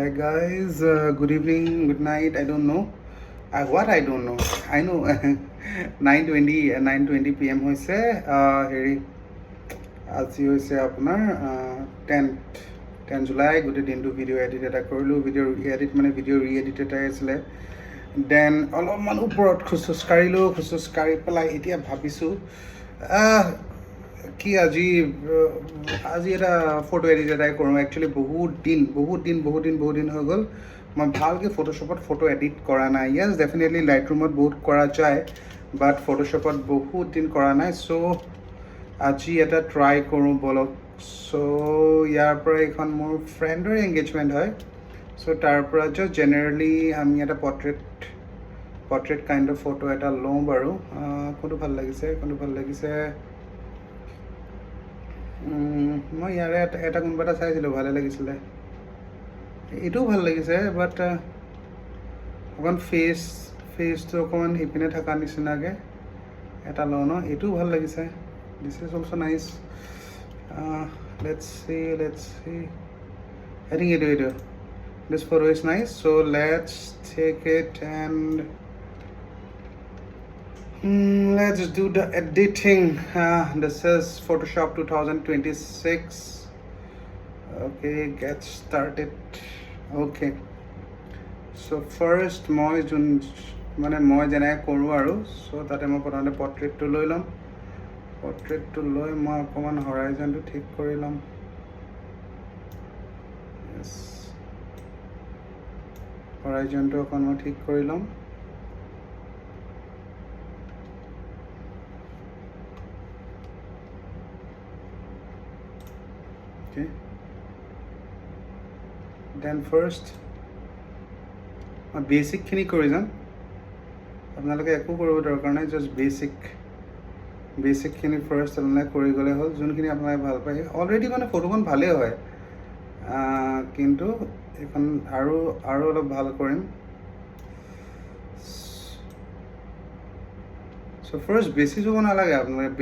Hi guys, good evening, good night. I don't know. What I don't know. I know 9:20 p.m. হৈছে হেৰি আজি হৈছে আপোনাৰ 10 July. গোটেই দিনটো ভিডিঅ' এডিট এটা কৰিলোঁ। ভিডিঅ' এডিট মানে ভিডিঅ' ৰি এডিট এটাই আছিলে। দেন অলপমান ওপৰত খোজ কাঢ়িলোঁ। খোজ কাঢ়ি পেলাই এতিয়া ভাবিছোঁ কি আজি এটা ফটো এডিট এটাই কৰোঁ। একচুৱেলি বহুত দিন হৈ গ'ল মই ভালকৈ ফটোশ্বপত ফটো এডিট কৰা নাই। য়েছ, ডেফিনেটলি লাইট ৰুমত বহুত কৰা যায়, বাট ফটোশ্বপত বহুত দিন কৰা নাই। চ' আজি এটা ট্ৰাই কৰোঁ বলক। চ' ইয়াৰ পৰা এইখন মোৰ ফ্ৰেণ্ডৰ এংগেজমেণ্ট হয়। চ' তাৰ পৰা জাষ্ট জেনেৰেলি আমি এটা পৰ্ট্ৰেট কাইণ্ড অফ ফটো এটা লওঁ বাৰু। কোনটো ভাল লাগিছে মই ইয়াৰে এটা কোনোবা এটা চাইছিলোঁ, ভালে লাগিছিলে। এইটোও ভাল লাগিছে, বাট অকণমান ফেচটো অকণমান সিপিনে থকা নিচিনাকৈ এটা লওঁ ন। এইটোও ভাল লাগিছে। This is also' nice. Let's see I think এইটো this photo is nice. So' let's take it and let's do the editing. This is Photoshop 2026. Okay, get started. Okay, so first মই যেনেকৈ কৰোঁ আৰু চ' তাতে মই প্ৰথমতে পৰ্ট্ৰেটটো লৈ ল'ম। পৰ্ট্ৰেটটো লৈ মই অকণমান হৰাইজনটো ঠিক কৰি ল'ম। হৰাইজনটো অকণমান মই ঠিক কৰি ল'ম। Okay, then first মই বেচিকখিনি কৰি যাম। আপোনালোকে একো কৰিব দৰকাৰ নাই, জাষ্ট বেচিকখিনি ফাৰ্ষ্ট আপোনালোকে কৰি গ'লে হ'ল। যোনখিনি আপোনালোকে ভাল পায় অলৰেডি মানে ফটোখন ভালেই হয়, কিন্তু এইখন আৰু অলপ ভাল কৰিম। চ' ফাৰ্ষ্ট বেছি যাব নালাগে আপোনালোকে,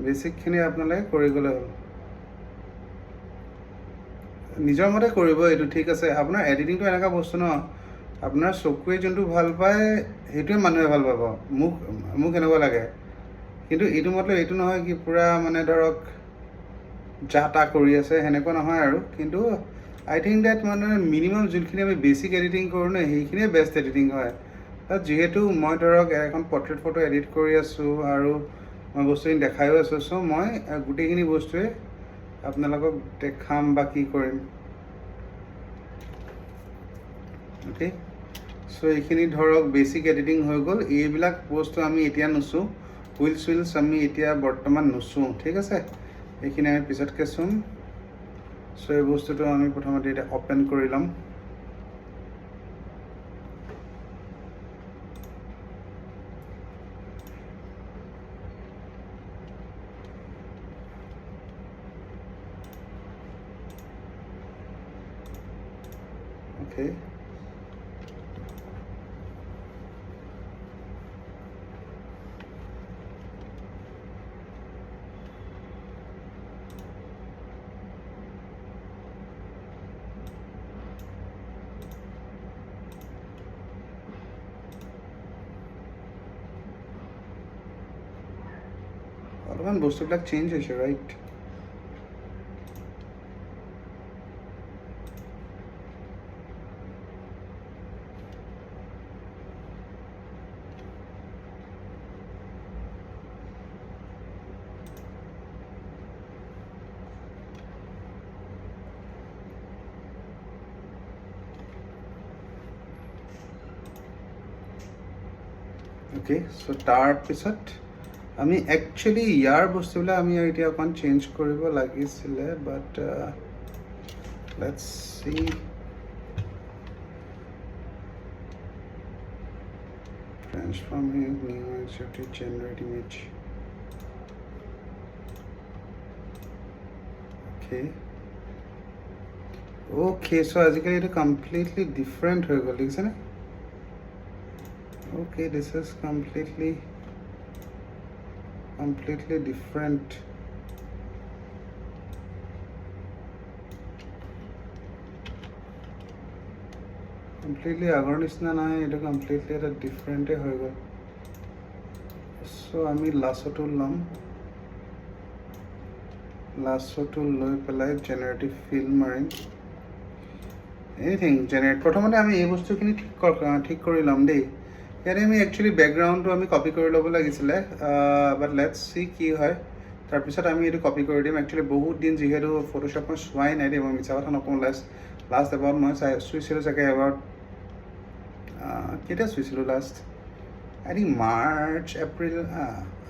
বেচিকখিনি আপোনালোকে কৰি গ'লে হ'ল। নিজৰ মতে কৰিব এইটো, ঠিক আছে। আপোনাৰ এডিটিংটো এনেকুৱা বস্তু ন, আপোনাৰ চকুৱে যোনটো ভাল পায় সেইটোৱে মানুহে ভাল পাব। মোক এনেকুৱা লাগে। কিন্তু এইটো মতলব এইটো নহয় কি পূৰা মানে ধৰক যা তা কৰি আছে, সেনেকুৱা নহয় আৰু। কিন্তু আই থিংক ডেট মানে মিনিমাম যোনখিনি আমি বেচিক এডিটিং কৰোঁ ন, সেইখিনিয়ে বেষ্ট এডিটিং হয়। তাত যিহেতু মই ধৰক এখন পৰ্ট্ৰেট ফটো এডিট কৰি আছোঁ আৰু মই বস্তুখিনি দেখায়ো আছোঁ, চ' মই গোটেইখিনি বস্তুৱে আপোনালোকক দেখাম বা কি কৰিম। অ'কে, চ' এইখিনি ধৰক বেচিক এডিটিং হৈ গ'ল। এইবিলাক বস্তু আমি এতিয়া নুচোঁ, হুইলছ আমি এতিয়া বৰ্তমান নুচোঁ, ঠিক আছে। এইখিনি আমি পিছতকৈ চোম। চ' এই বস্তুটো আমি প্ৰথমতে এতিয়া অ'পেন কৰি ল'ম। Okay, অলপমান বস্তুবিলাক চেঞ্জ হৈছে, ৰাইট? অ'কে, চ' তাৰপিছত আমি একচুৱেলি ইয়াৰ বস্তুবিলাক আমি এতিয়া অকণমান চেঞ্জ কৰিব লাগিছিলে, but let's see. Transform new accepted generate image. Okay, so আজিকালি এইটো কমপ্লিটলি ডিফাৰেণ্ট হৈ গ'ল, দেখিছেনে? Okay, this is completely different. Completely আগৰ নিচিনা নাই, এইটো কমপ্লিটলি এটা ডিফাৰেণ্টে হৈ গ'ল। চ' আমি লাছটো ল'ম, লাছটো লৈ পেলাই জেনেৰেটিভ ফিল মাৰিম। এনিথিং জেনেৰেট, প্ৰথমতে আমি এই বস্তুখিনি ঠিক কৰি ল'ম দেই। ইয়াতে আমি একচুৱেলি বেকগ্ৰাউণ্ডটো আমি কপি কৰি ল'ব লাগিছিলে, বাট লেটছ চি কি হয়। তাৰপিছত আমি এইটো কপি কৰি দিম। একচুৱেলি বহুত দিন যিহেতু ফটোশ্বপ মই চোৱাই নাই দেই, মই মিছা কথা নকওঁ। লাষ্ট এবাউট মই চুইছিলোঁ চাগে, এবাউট কেতিয়া চুইছিলোঁ লাষ্ট, আই থিংক মাৰ্চ এপ্ৰিল,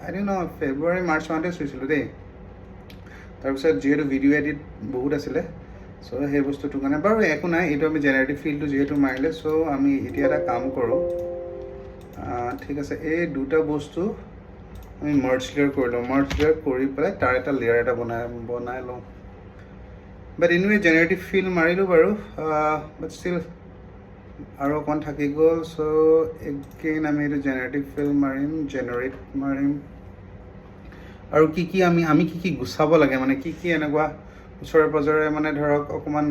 আই থিংক ন ফেব্ৰুৱাৰী মাৰ্চ মাহতে চুইছিলোঁ দেই। তাৰপিছত যিহেতু ভিডিঅ' এডিট বহুত আছিলে, চ' সেই বস্তুটোৰ কাৰণে বাৰু একো নাই। এইটো আমি জেনেৰেটিভ ফিল্ডটো যিহেতু মাৰিলে, চ' আমি এতিয়া এটা কাম কৰোঁ, ঠিক আছে। এই দুটা বস্তু আমি মাৰ্জ লেয়াৰ কৰি লওঁ, মাৰ্জ লেয়াৰ কৰি পেলাই তাৰ এটা লেয়াৰ এটা বনাই লওঁ। বাট এনিৱে জেনেৰেটিভ ফিল মাৰিলোঁ বাৰু, বাট ষ্টিল আৰু অকণমান থাকি গ'ল। চ' এগেইন আমি এইটো জেনেৰেটিভ ফিল মাৰিম, জেনেৰেট মাৰিম। আৰু কি কি গুচাব লাগে, মানে কি এনেকুৱা ওচৰে পাজৰে মানে ধৰক অকণমান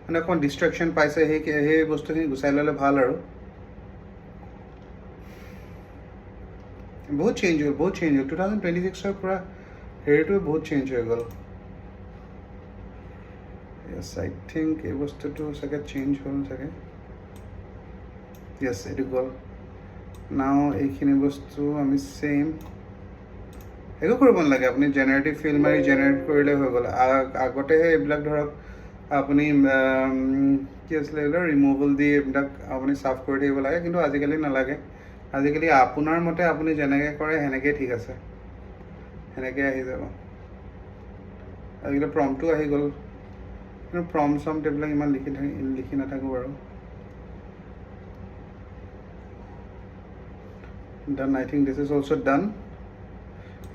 মানে অকণমান ডিষ্ট্ৰেকশ্যন পাইছে, সেই বস্তুখিনি গুচাই ল'লে ভাল। আৰু বহুত চেঞ্জ হ'ল 2026ৰ পৰা হেৰিটোৱে বহুত চেঞ্জ হৈ গ'ল। য়েছ, আই থিংক এই বস্তুটো চাগে চেঞ্জ হ'ল চাগে। য়েছ, এইটো গ'ল। নাও এইখিনি বস্তু আমি ছেইম, একো কৰিব নালাগে। আপুনি জেনেৰেটিভ ফিল মাৰি জেনেৰেট কৰিলে হৈ গ'ল। আগতেহে এইবিলাক ধৰক আপুনি কি আছিলে এইবিলাক ৰিমুভেল দি এইবিলাক আপুনি চাফ কৰি থাকিব লাগে, কিন্তু আজিকালি নালাগে। আজিকালি আপোনাৰ মতে আপুনি যেনেকৈ কৰে সেনেকৈ ঠিক আছে, সেনেকৈ আহি যাব। আজিকালি প্ৰম্পটো আহি গ'ল, কিন্তু প্ৰম্পট এইবিলাক ইমান লিখি নাথাকোঁ বাৰু। ডান, আই থিংক দিছ ইজ অলছ' ডান।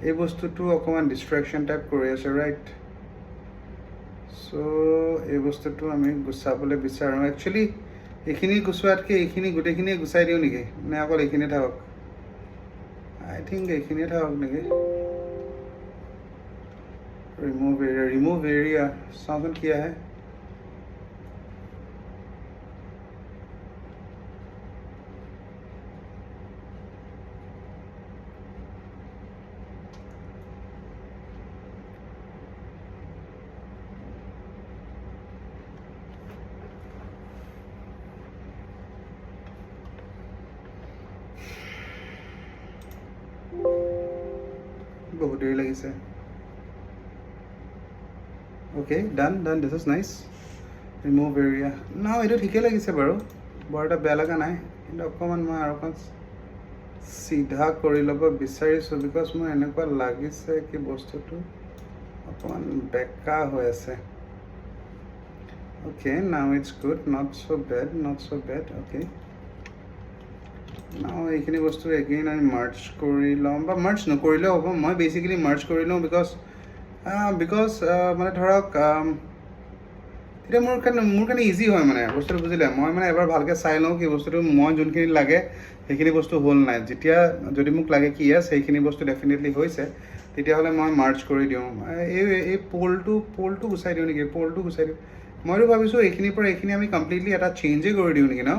এই বস্তুটো অকণমান ডিষ্ট্ৰেকশ্যন টাইপ কৰি আছে, ৰাইট? চ' এই বস্তুটো আমি গুচাবলৈ বিচাৰোঁ। একচুৱেলি এইখিনি গুচোৱাতকৈ এইখিনি গোটেইখিনিয়ে গুচাই দিওঁ নেকি, নে অকল এইখিনি থাকক? আই থিংক এইখিনিয়ে থাকক নেকি। ৰিমুভ এৰিয়া, চাওঁচোন কি আহে। বহুত দেৰি লাগিছে। Okay, done, this is nice. Remove area, নাও এইটো ঠিকেই লাগিছে বাৰু, বৰ এটা বেয়া লগা নাই। কিন্তু অকণমান মই আৰু অকণমান চিধা কৰি ল'ব বিচাৰিছোঁ, বিকজ মোৰ এনেকুৱা লাগিছে কি বস্তুটো অকণমান বেকা হৈ আছে। Okay, now it's good, not so' bad, okay. Now এইখিনি বস্তু এগেইন আমি মাৰ্জ কৰি ল'ম, বা মাৰ্জ নকৰিলেও হ'ব। মই বেচিকেলি মাৰ্জ কৰি লওঁ বিকজ মানে ধৰক তেতিয়া মোৰ কাৰণে ইজি হয় মানে বস্তুটো, বুজিলে? মই মানে এবাৰ ভালকৈ চাই লওঁ কি বস্তুটো মই যোনখিনি লাগে সেইখিনি বস্তু হ'ল নাই। যদি মোক লাগে কি য়েছ সেইখিনি বস্তু ডেফিনেটলি হৈছে, তেতিয়াহ'লে মই মাৰ্জ কৰি দিওঁ। এই পলটো গুচাই দিওঁ নেকি? পলটো গুচাই দিওঁ। মইতো ভাবিছোঁ এইখিনিৰ পৰা এইখিনি আমি কমপ্লিটলি এটা চেঞ্জেই কৰি দিওঁ নেকি ন?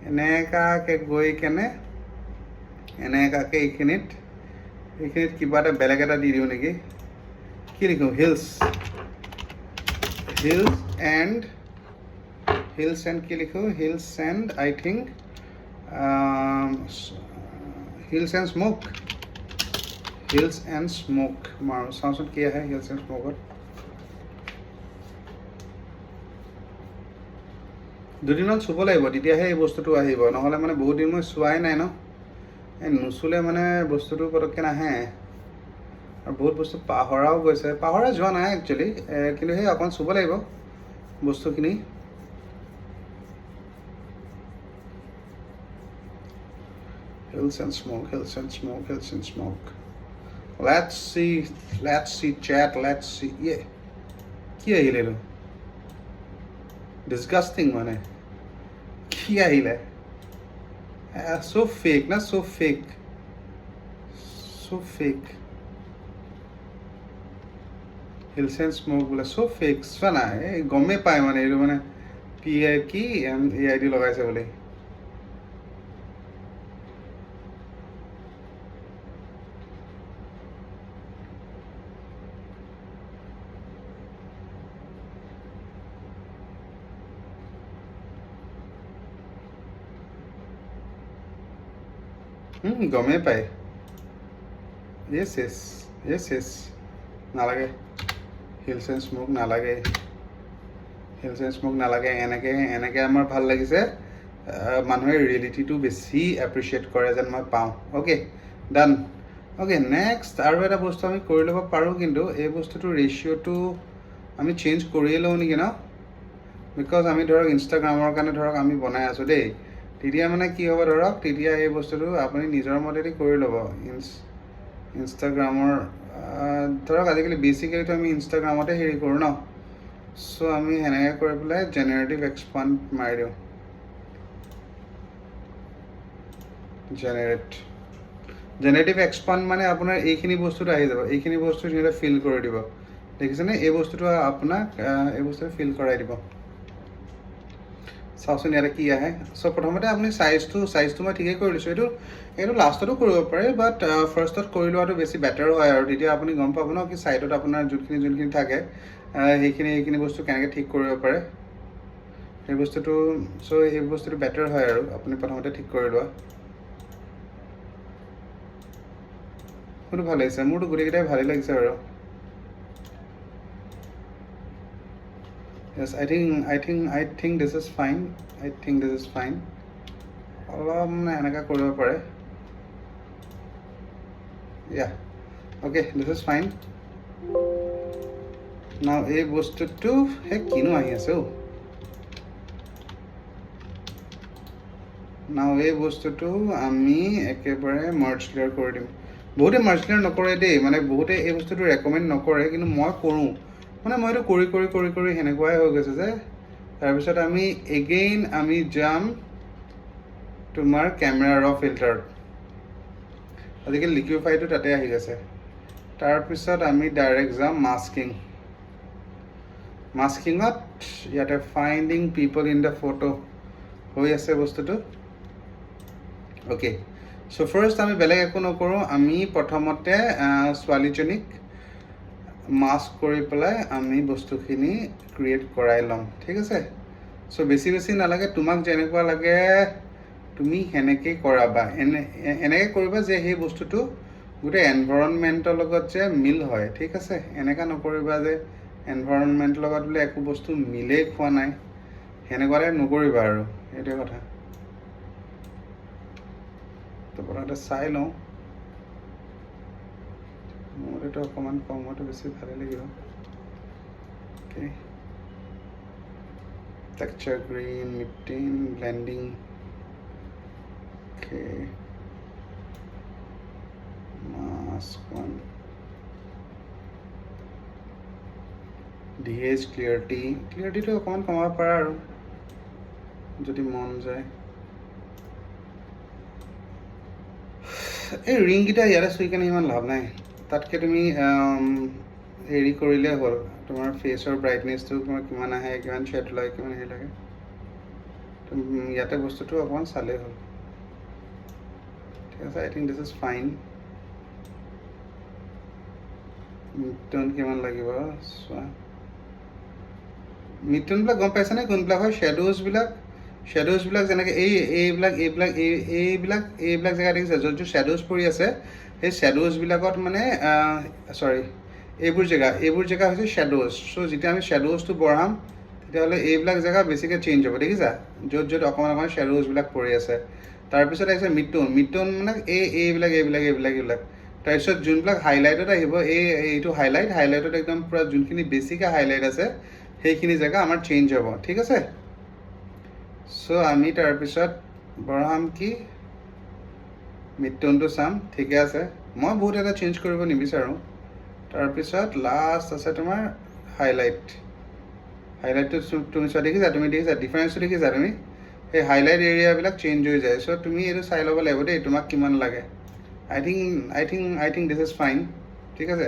এনেকুৱাকৈ গৈ কেনে এনেকুৱাকৈ এইখিনিত কিবা এটা বেলেগ এটা দি দিওঁ নেকি? কি লিখোঁ? হিলছ এণ্ড কি লিখোঁ? Hills and I think hills and smoke মাৰোঁ, চাওঁচোন কি আহে হিলছ এণ্ড স্মোকত। দুদিনমান চুব লাগিব, তেতিয়াহে এই বস্তুটো আহিব। নহ'লে মানে বহুত দিন মই চোৱাই নাই ন, নুচুলে মানে বস্তুটো পটককৈ নাহে। আৰু বহুত বস্তু পাহৰাও গৈছে, পাহৰা যোৱা নাই একচুৱেলি, কিন্তু সেই অকণমান চুব লাগিব বস্তুখিনি। Hills and smoke. Let's see chat, yeah. কি আহিলে এইটো? ডিছগাষ্টিং মানে কি আহিলে? so fake না, so fake hills and smoke বোলে, so fake। চোৱা নাই, এই গমেই পায় মানে এইটো মানে PID লগাইছে বুলি গমেই পায় য়েছ নালাগে হিলছ এণ্ড স্মোক নালাগে এনেকৈ আমাৰ ভাল লাগিছে মানুহে ৰিয়েলিটিটো বেছি এপ্ৰিচিয়েট কৰে যেন মই পাওঁ অ'কে ডান অ'কে নেক্সট আৰু এটা বস্তু আমি কৰি ল'ব পাৰোঁ কিন্তু এই বস্তুটো ৰেচিঅ'টো আমি চেঞ্জ কৰিয়ে লওঁ নেকি ন বিকজ আমি ধৰক ইনষ্টাগ্ৰামৰ কাৰণে ধৰক আমি বনাই আছোঁ দেই তেতিয়া মানে কি হ'ব ধৰক তেতিয়া এই বস্তুটো আপুনি নিজৰ মতেদি কৰি ল'ব ইনষ্টাগ্ৰামৰ ধৰক আজিকালি বেচিকেলিটো আমি ইনষ্টাগ্ৰামতে হেৰি কৰোঁ ন চ' আমি সেনেকৈ কৰি পেলাই জেনেৰেটিভ এক্সপাণ্ড মাৰি দিওঁ জেনেৰেটিভ এক্সপাণ্ড মানে আপোনাৰ এইখিনি বস্তুটো আহি যাব এইখিনি বস্তু সিহঁতে ফিল কৰি দিব দেখিছেনে এই বস্তুটো আপোনাক এই বস্তুটো ফিল কৰাই দিব চাওকচোন ইয়াতে কি আহে চ' প্ৰথমতে আপুনি চাইজটো মই ঠিকেই কৰি দিছোঁ এইটো লাষ্টতো কৰিব পাৰে বাট ফাৰ্ষ্টত কৰি লোৱাটো বেছি বেটাৰ হয় আৰু তেতিয়া আপুনি গম পাব ন কি ছাইডত আপোনাৰ যোনখিনি থাকে সেইখিনি বস্তু কেনেকৈ ঠিক কৰিব পাৰে সেই বস্তুটো বেটাৰ হয় আৰু আপুনি প্ৰথমতে ঠিক কৰি লোৱা মোৰতো ভাল লাগিছে মোৰতো গোটেইকেইটাই ভালেই লাগিছে বাৰু Yes, I think this is fine. অলপ মানে এনেকৈ কৰিব পাৰে okay, this is fine. Now এই বস্তুটো কিনো আহি আছে Now এই বস্তুটো আমি একেবাৰে মাৰ্জ ক্লিয়াৰ কৰি দিম বহুতে মাৰ্জ ক্লিয়াৰ নকৰে দেই মানে বহুতে এই বস্তুটো ৰেকমেণ্ড নকৰে কিন্তু মই কৰোঁ মানে মই এইটো কৰি সেনেকুৱাই হৈ গৈছে যে তাৰপিছত আমি এগেইন আমি যাম তোমাৰ কেমেৰা ৰ ফিল্টাৰত আজিকালি লিকুইফাইটো তাতে আহি গৈছে তাৰপিছত আমি ডাইৰেক্ট যাম মাস্কিঙত ইয়াতে finding people in the photo হৈ আছে বস্তুটো অ'কে চ' ফাৰ্ষ্ট আমি বেলেগ একো নকৰোঁ আমি প্ৰথমতে ছোৱালীজনীক মাস্ক কৰি পেলাই আমি বস্তুখিনি ক্ৰিয়েট কৰাই ল'ম ঠিক আছে চ' বেছি নালাগে তোমাক যেনেকুৱা লাগে তুমি সেনেকৈ কৰাবা এনেকৈ কৰিবা যে সেই বস্তুটো গোটেই এনভাইৰনমেণ্টৰ লগত যে মিল হয় ঠিক আছে এনেকুৱা নকৰিবা যে এনভাইৰনমেণ্টৰ লগত বোলে একো বস্তু মিলেই খোৱা নাই সেনেকুৱাতে নকৰিবা আৰু এইটোৱে কথা তো প্ৰথমতে চাই লওঁ মোৰ এইটো অকণমান কম হোৱাটো বেছি ভালেই লাগিব okay texture green meeting blending okay mask one DH ক্লিয়াৰিটিটো অকণমান কমাব পাৰা আৰু যদি মন যায় এই ৰিংকেইটা ইয়াতে চুই কেনে ইমান লাভ নাই তাতকৈ তুমি হেৰি কৰিলে হ'ল তোমাৰ ফেচৰ ব্ৰাইটনেছটো তোমাৰ কিমান আহে কিমান শ্বেড লয় কিমান হেৰি লাগে ইয়াতে বস্তুটো অকণমান চালেই হ'ল ঠিক আছে I think this is fine midtone কিমান লাগিব চোৱা মিডটোনবিলাক গম পাইছানে কোনবিলাক হয় শ্বেডোজবিলাক যেনেকৈ এইবিলাক জেগা দেখিছে য'ত শ্বেডোজ পৰি আছে সেই শ্বেডোজবিলাকত মানে এইবোৰ জেগা হৈছে শ্বেডোজ চ' যেতিয়া আমি শ্বেডোজটো বঢ়াম তেতিয়াহ'লে এইবিলাক জেগা বেছিকৈ চেঞ্জ হ'ব দেখিছা য'ত অকণমান শ্বেডোজবিলাক পৰি আছে তাৰপিছত আহিছে মিডটোন মানে এইবিলাক তাৰপিছত যোনবিলাক হাইলাইটত আহিব এইটো হাইলাইটত একদম পূৰা যোনখিনি বেছিকৈ হাইলাইট আছে সেইখিনি জেগা আমাৰ চেঞ্জ হ'ব ঠিক আছে চ' আমি তাৰপিছত বঢ়াম কি মিডটোনটো চাম ঠিকে আছে মই বহুত এটা চেঞ্জ কৰিব নিবিচাৰোঁ তাৰপিছত লাষ্ট আছে তোমাৰ হাইলাইটটো তুমি চোৱা দেখিছা ডিফাৰেঞ্চটো দেখিছা তুমি সেই হাইলাইট এৰিয়াবিলাক চেঞ্জ হৈ যায় চ' তুমি এইটো চাই ল'ব লাগিব দেই তোমাক কিমান লাগে I think this is fine ঠিক আছে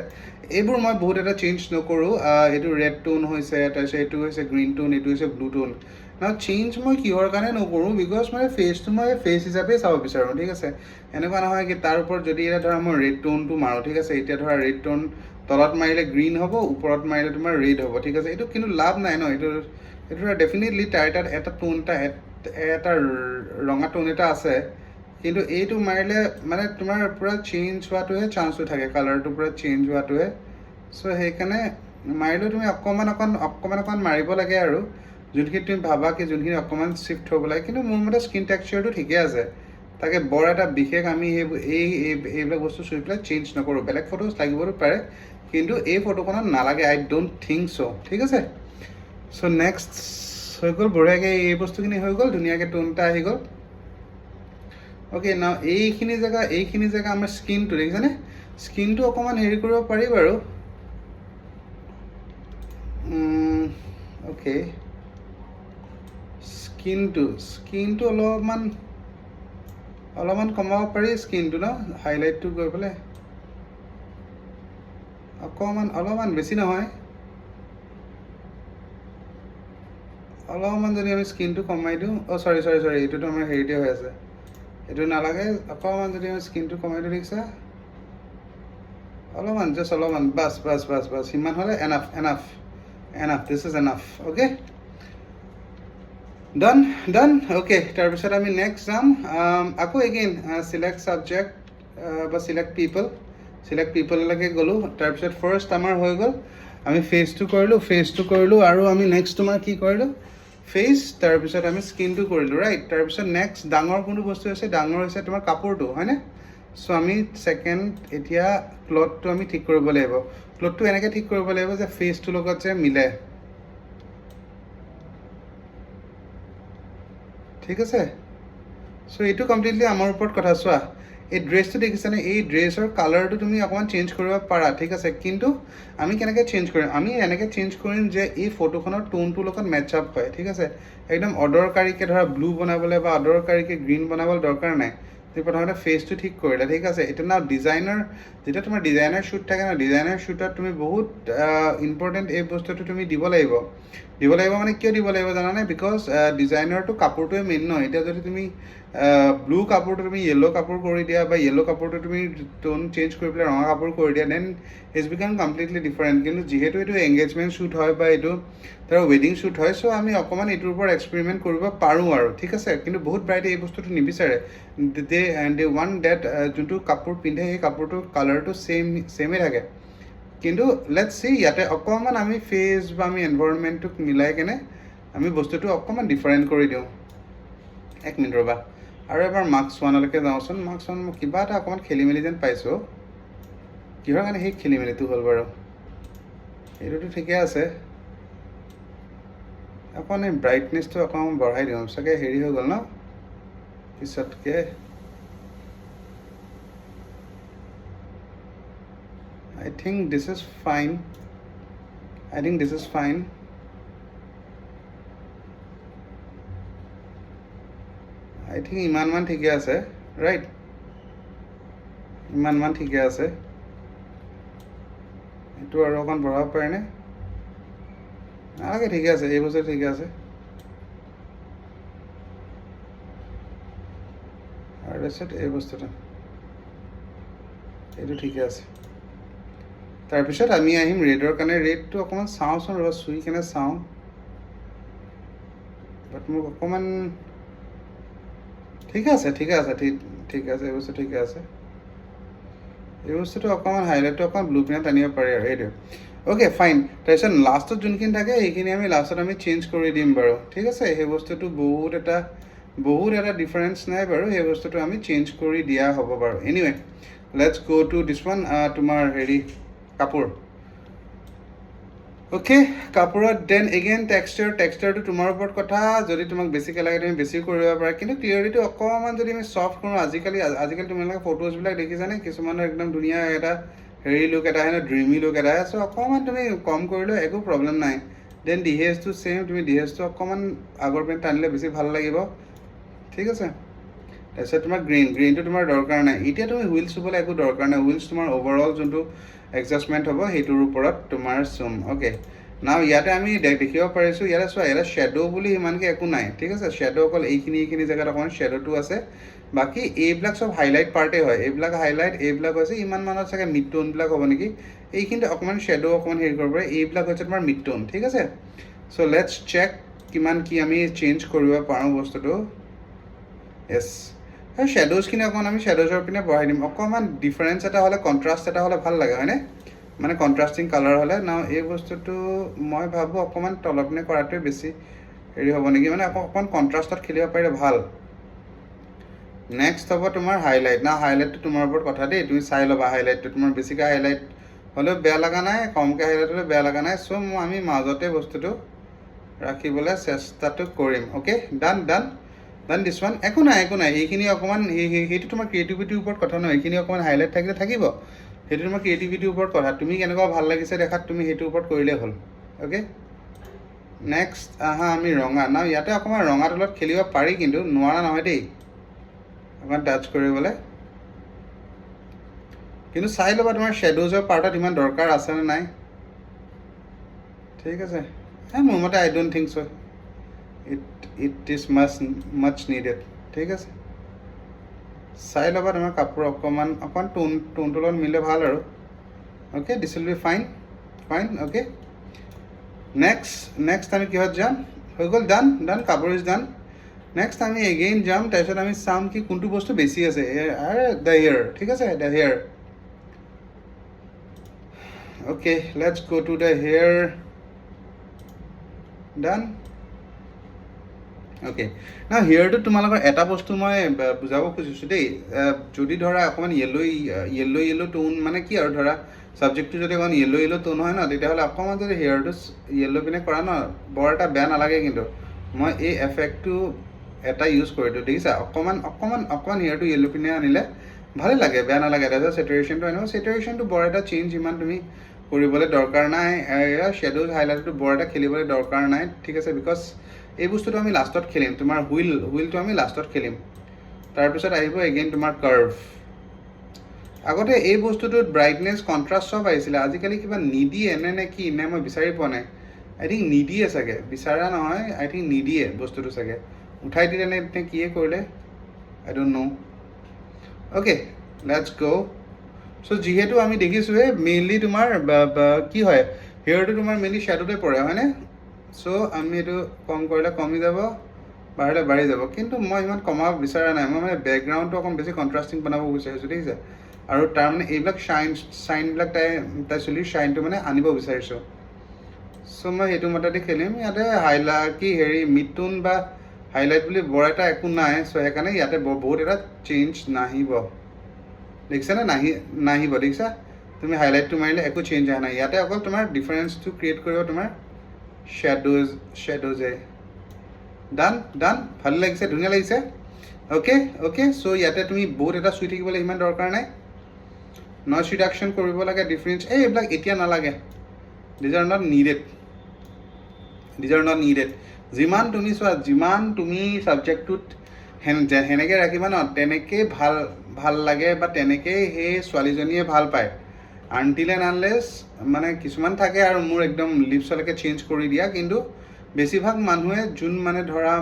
এইবোৰ মই বহুত এটা চেঞ্জ নকৰোঁ এইটো ৰেড টোন হৈছে তাৰপিছত এইটো হৈছে গ্ৰীণ টোন এইটো হৈছে ব্লু টোন না চেঞ্জ মই কিহৰ কাৰণে নকৰোঁ বিকজ মানে ফেচটো মই ফেচ হিচাপে চাব বিচাৰোঁ ঠিক আছে এনেকুৱা নহয় কি তাৰ ওপৰত যদি এতিয়া ধৰা মই ৰেড টোনটো মাৰোঁ ঠিক আছে এতিয়া ধৰা ৰেড টোন তলত মাৰিলে গ্ৰীণ হ'ব ওপৰত মাৰিলে তোমাৰ ৰেড হ'ব ঠিক আছে এইটো কিন্তু লাভ নাই ন এইটো ডেফিনেটলি তাৰ এটা টোন এটা ৰঙা টোন এটা আছে কিন্তু এইটো মাৰিলে মানে তোমাৰ পূৰা চেঞ্জ হোৱাটোহে চান্সটো থাকে কালাৰটো পূৰা চেঞ্জ হোৱাটোহে চ' সেইকাৰণে মাৰিলেও তুমি অকণমান মাৰিব লাগে আৰু যোনখিনি তুমি ভাবা কি যোনখিনি অকণমান শ্বিফ্ট হ'ব লাগে কিন্তু মোৰ মতে স্কিন টেক্সচাৰটো ঠিকে আছে তাকে বৰ এটা বিশেষ আমি এইবিলাক বস্তু চুই পেলাই চেঞ্জ নকৰোঁ বেলেগ ফটোজ লাগিবতো পাৰে কিন্তু এই ফটোখনত নালাগে আই ডোণ্ট থিংক চ' ঠিক আছে চ' নেক্সট হৈ গ'ল বঢ়িয়াকৈ এই বস্তুখিনি হৈ গ'ল ধুনীয়াকৈ টোন এটা আহি গ'ল অ'কে না এইখিনি জেগা আমাৰ স্কিনটো দেখিছেনে স্কিনটো অকণমান হেৰি কৰিব পাৰি বাৰু অ'কে স্কিনটো অলপমান কমাব পাৰি স্কিনটো ন হাইলাইটটো গৈ পেলাই অলপমান বেছি নহয় অলপমান যদি আমি স্কিনটো কমাই দিওঁ অ' চৰি এইটোতো আমাৰ হেৰিতে হৈ আছে এইটো নালাগে অকণমান যদি আমি স্কিনটো কমাই দিওঁ দেখিছা অলপমান জাষ্ট অলপমান বাছ সিমান হ'লে enough this is enough okay done okay তাৰপিছত আমি নেক্সট যাম আকৌ এগেইন চিলেক্ট ছাবজেক্ট বা চিলেক্ট পিপললৈকে গ'লোঁ তাৰপিছত ফাৰ্ষ্ট আমাৰ হৈ গ'ল আমি ফেচটো কৰিলোঁ আৰু আমি নেক্সট তোমাৰ কি কৰিলোঁ ফেচ তাৰপিছত আমি স্কিনটো কৰিলোঁ ৰাইট তাৰপিছত নেক্সট ডাঙৰ কোনটো বস্তু হৈছে ডাঙৰ হৈছে তোমাৰ কাপোৰটো হয়নে চ' আমি ছেকেণ্ড এতিয়া ক্লথটো আমি ঠিক কৰিব লাগিব ক্লথটো এনেকৈ ঠিক কৰিব লাগিব যে ফেচটোৰ লগত যে মিলে ঠিক আছে চ' এইটো কমপ্লিটলি আমাৰ ওপৰত কথা চোৱা এই ড্ৰেছটো দেখিছানে এই ড্ৰেছৰ কালাৰটো তুমি অকণমান চেঞ্জ কৰিব পাৰা ঠিক আছে কিন্তু আমি কেনেকৈ চেঞ্জ কৰিম আমি এনেকৈ চেঞ্জ কৰিম যে এই ফটোখনৰ টোনটোৰ লগত মেটচ আপ হয় ঠিক আছে একদম অদৰকাৰীকৈ ধৰা ব্লু বনাবলৈ বা অদৰকাৰীকৈ গ্ৰীণ বনাবলৈ দৰকাৰ নাই তুমি প্ৰথমতে ফেচটো ঠিক কৰিলা ঠিক আছে এতিয়া না ডিজাইনাৰ যেতিয়া তোমাৰ ডিজাইনাৰ শ্বুট থাকে ন ডিজাইনাৰ শ্বুটত তুমি বহুত ইম্পৰ্টেণ্ট এই বস্তুটো তুমি দিব লাগিব মানে কিয় দিব লাগিব জানানে বিকজ ডিজাইনাৰটো কাপোৰটোৱে মেইন ন এতিয়া যদি তুমি ব্লু কাপোৰটো তুমি য়েল্ল' কাপোৰ কৰি দিয়া বা য়েল্ল' কাপোৰটো তুমি টোন চেঞ্জ কৰি পেলাই ৰঙা কাপোৰ কৰি দিয়া then it's become completely different কিন্তু যিহেতু এইটো এংগেজমেণ্ট শ্বুট হয় বা এইটো তাৰ ৱেডিং শ্বুট হয় চ' আমি অকণমান এইটোৰ ওপৰত এক্সপেৰিমেণ্ট কৰিব পাৰোঁ আৰু ঠিক আছে কিন্তু বহুত ব্ৰাইটে এই বস্তুটো নিবিচাৰে দে ওৱান ডেট যোনটো কাপোৰ পিন্ধে সেই কাপোৰটোৰ কালাৰটো ছেমেই থাকে কিন্তু লেটছ চি ইয়াতে অকণমান আমি ফেচ বা আমি এনভাইৰনমেণ্টটোক মিলাই কেনে আমি বস্তুটো অকণমান ডিফাৰেণ্ট কৰি দিওঁ এক মিনিট ৰ'বা আৰু এবাৰ মাৰ্কছ ওৱানলৈকে যাওঁচোন মাৰ্কছ ওৱান মই কিবা এটা অকণমান খেলি মেলি যেন পাইছোঁ কিহৰ কাৰণে সেই খেলি মেলিটো হ'ল বাৰু এইটোতো ঠিকে আছে অকণ এই ব্ৰাইটনেছটো অকণমান বঢ়াই দিওঁ চাগে হেৰি হৈ গ'ল ন পিছতকৈ I think this is fine I think ইমানমান ঠিকে আছে ৰাইট ইমানমান ঠিকে আছে এইটো আৰু অকণ বঢ়াব পাৰেনে নালাগে ঠিকে আছে এই বস্তু ঠিকে আছে আৰু তাৰপিছত এই বস্তুটো এইটো ঠিকে আছে তাৰপিছত আমি আহিম ৰেডৰ কাৰণে ৰেডটো অকণমান চাওঁচোন ৰ'বা চুই কেনে চাওঁ বাট মোক অকণমান ঠিক আছে এই বস্তু ঠিকে আছে এই বস্তুটো অকণমান হাইলাইটটো অকণমান ব্লু পিনে টানিব পাৰি আৰু এইটো অ'কে ফাইন তাৰপিছত লাষ্টত যোনখিনি থাকে সেইখিনি আমি লাষ্টত আমি চেঞ্জ কৰি দিম বাৰু ঠিক আছে সেই বস্তুটো বহুত এটা ডিফাৰেঞ্চ নাই বাৰু সেই বস্তুটো আমি চেঞ্জ কৰি দিয়া হ'ব বাৰু এনিৱে লেটছ গ' টু দিছ ওৱান তোমাৰ হেৰি কাপোৰ অ'কে কাপোৰত দেন এগেইন টেক্সচাৰটো তোমাৰ ওপৰত কথা যদি তোমাক বেছিকৈ লাগে তুমি বেছি কৰিব পাৰা কিন্তু ক্লিয়াৰিটিটো অকণমান যদি আমি চফ্ট কৰোঁ আজিকালি তোমালোকে ফটোজবিলাক দেখিছানে কিছুমানৰ একদম ধুনীয়া এটা হেৰি লুক এটা আহে ন ড্ৰিমি লুক এটা আহে চ' অকণমান তুমি কম কৰিলেও একো প্ৰব্লেম নাই দেন ডিহেজটো ছেইম তুমি ডিহেজটো অকণমান আগৰ পিনে টানিলে বেছি ভাল লাগিব ঠিক আছে তাৰপিছত তোমাৰ গ্ৰীণটো তোমাৰ দৰকাৰ নাই এতিয়া তুমি হুইলছ চুবলৈ একো দৰকাৰ নাই হুইলছ তোমাৰ অভাৰঅল যোনটো এডজাষ্টমেণ্ট হ'ব সেইটোৰ ওপৰত তোমাৰ চুম অ'কে নাও ইয়াতে আমি দেখিব পাৰিছোঁ ইয়াতে চোৱা ইয়াতে শ্বেডো বুলি ইমানকৈ একো নাই ঠিক আছে শ্বেডো অকল এইখিনি জেগাত অকণমান শ্বেডোটো আছে বাকী এইবিলাক চব হাইলাইট পাৰ্টেই হয় এইবিলাক হাইলাইট এইবিলাক হৈছে ইমান মানত চাগে মিড টোনবিলাক হ'ব নেকি এইখিনিতে অকণমান শ্বেডো অকণমান হেৰি কৰিব পাৰে এইবিলাক হৈছে তোমাৰ মিড টোন ঠিক আছে চ' লেটছ চেক কিমান কি আমি চেঞ্জ কৰিব পাৰোঁ বস্তুটো য়েছ সেই শ্বেডোজখিনি অকণমান আমি শ্বেডোজৰ পিনে বঢ়াই দিম অকণমান ডিফাৰেঞ্চ এটা হ'লে কণ্ট্ৰাষ্ট এটা হ'লে ভাল লাগে হয়নে মানে কণ্ট্ৰাষ্টিং কালাৰ হ'লে না এই বস্তুটো মই ভাবোঁ অকণমান তলৰ পিনে কৰাটোৱে বেছি হেৰি হ'ব নেকি মানে অকণমান কণ্ট্ৰাষ্টত খেলিব পাৰিলে ভাল নেক্সট হ'ব তোমাৰ হাইলাইট না হাইলাইটটো তোমাৰ ওপৰত কথা দেই তুমি চাই ল'বা হাইলাইটটো তোমাৰ বেছিকৈ হাইলাইট হ'লেও বেয়া লগা নাই কমকৈ হাইলাইট হ'লেও বেয়া লগা নাই চ' আমি মাজতে বস্তুটো ৰাখিবলৈ চেষ্টাটো কৰিম অ'কে ডান ডান ডান দিছ ওৱান একো নাই সেইখিনি অকণমান সেইটো তোমাৰ ক্ৰিয়েটিভিটিৰ ওপৰত কথা নহয় সেইখিনি অকণমান হাইলাইট থাকিলে থাকিব সেইটো তোমাৰ ক্ৰিয়েটিভিটিৰ ওপৰত কথা তুমি কেনেকুৱা ভাল লাগিছে দেখাত তুমি সেইটোৰ ওপৰত কৰিলেই হ'ল অ'কে নেক্সট আহা আমি ৰঙা না ইয়াতে অকণমান ৰঙা তলত খেলিব পাৰি কিন্তু নোৱাৰা নহয় দেই অকণমান টাচ কৰিবলৈ কিন্তু চাই ল'বা তোমাৰ শ্বেডোজৰ পাৰ্টত ইমান দৰকাৰ আছেনে নাই ঠিক আছে মোৰ মতে I don't think so' it is much needed ঠিক আছে চাই ল'বা তোমাৰ কাপোৰ অকণমান টোনটোৰ লগত মিলে ভাল আৰু okay this will be fine okay next আমি কিহত যাম হৈ গ'ল ডান কাপোৰ ইজ ডান নেক্সট আমি এগেইন যাম তাৰপিছত আমি চাম কি কোনটো বস্তু বেছি আছে দ্য হেয়াৰ ঠিক আছে দ্য হেয়াৰ অ'কে লেটছ গ' to the hair done okay না হেয়াৰটোত তোমালোকৰ এটা বস্তু মই বুজাব খুজিছোঁ দেই যদি ধৰা অকণমান য়েল্ল' টোন মানে কি আৰু ধৰা ছাবজেক্টটো যদি অকণমান য়েল্ল' টোন হয় ন তেতিয়াহ'লে অকণমান যদি হেয়াৰটো য়েল্ল' পিনে কৰা ন বৰ এটা বেয়া নালাগে কিন্তু মই এই এফেক্টটো এটা ইউজ কৰি দিওঁ দেখিছা অকণমান হেয়াৰটো য়েল্ল' পিনে আনিলে ভালেই লাগে বেয়া নালাগে তাৰপিছত ছেটুৰেশ্যনটো আনিব ছেটুৰেশ্যনটো বৰ এটা চেঞ্জ ইমান তুমি কৰিবলৈ দৰকাৰ নাই শ্বেডোজ হাইলাইটটো বৰ এটা খেলিবলৈ দৰকাৰ নাই ঠিক আছে বিকজ এই বস্তুটো আমি লাষ্টত খেলিম তোমাৰ হুইলটো আমি লাষ্টত খেলিম তাৰপিছত আহিব এগেইন তোমাৰ কাৰ্ভ আগতে এই বস্তুটোত ব্ৰাইটনেছ কণ্ট্ৰাষ্ট চব আহিছিলে আজিকালি কিবা নিদিয়ে নে কি নে মই বিচাৰি পোৱা নাই আই থিংক নিদিয়ে চাগে বিচাৰা নহয় আই থিংক নিদিয়ে বস্তুটো চাগে উঠাই দিলে নে কিয়ে কৰিলে আই ডোণ্ট ন' অ'কে লেটছ গ' চ' যিহেতু আমি দেখিছোঁৱে মেইনলি তোমাৰ কি হয় হেয়াৰটো তোমাৰ মেইনলি শ্বেডোতে পৰে হয়নে চ' আমি এইটো কম কৰিলে কমি যাব বাঢ়িলে বাঢ়ি যাব কিন্তু মই ইমান কমাব বিচৰা নাই মই মানে বেকগ্ৰাউণ্ডটো অকণ বেছি কণ্ট্ৰাষ্টিং বনাব বিচাৰিছোঁ দেখিছে আৰু তাৰ মানে এইবিলাক চাইনবিলাক তাই চুলিৰ চাইনটো মানে আনিব বিচাৰিছোঁ চ' মই সেইটো মতেদি খেলিম ইয়াতে মিড টোন বা হাইলাইট বুলি বৰ এটা একো নাই চ' সেইকাৰণে ইয়াতে বহুত এটা চেঞ্জ নাহিব দেখিছানে নাহিব দেখিছা তুমি হাইলাইটটো মাৰিলে একো চেঞ্জ অহা নাই ইয়াতে অকল তোমাৰ ডিফাৰেঞ্চটো ক্ৰিয়েট কৰিব তোমাৰ শ্বেডোজে ডান ভালে লাগিছে ধুনীয়া লাগিছে অ'কে চ' ইয়াতে তুমি বহুত এটা চুই থাকিবলৈ ইমান দৰকাৰ নাই নইজ ৰিডাকশ্যন কৰিব লাগে ডিফাৰেঞ্চ এইবিলাক এতিয়া নালাগে দিজ আৰ নট নিডেড যিমান তুমি চোৱা যিমান তুমি ছাবজেক্টটোত সেনেকৈ ৰাখিবা ন তেনেকৈ ভাল লাগে বা তেনেকৈ সেই ছোৱালীজনীয়ে ভাল পায় আনটিল এণ্ড আনলেছ মানে কিছুমান থাকে আৰু মোৰ একদম লিপছলৈকে চেঞ্জ কৰি দিয়া কিন্তু বেছিভাগ মানুহে যোন মানে ধৰা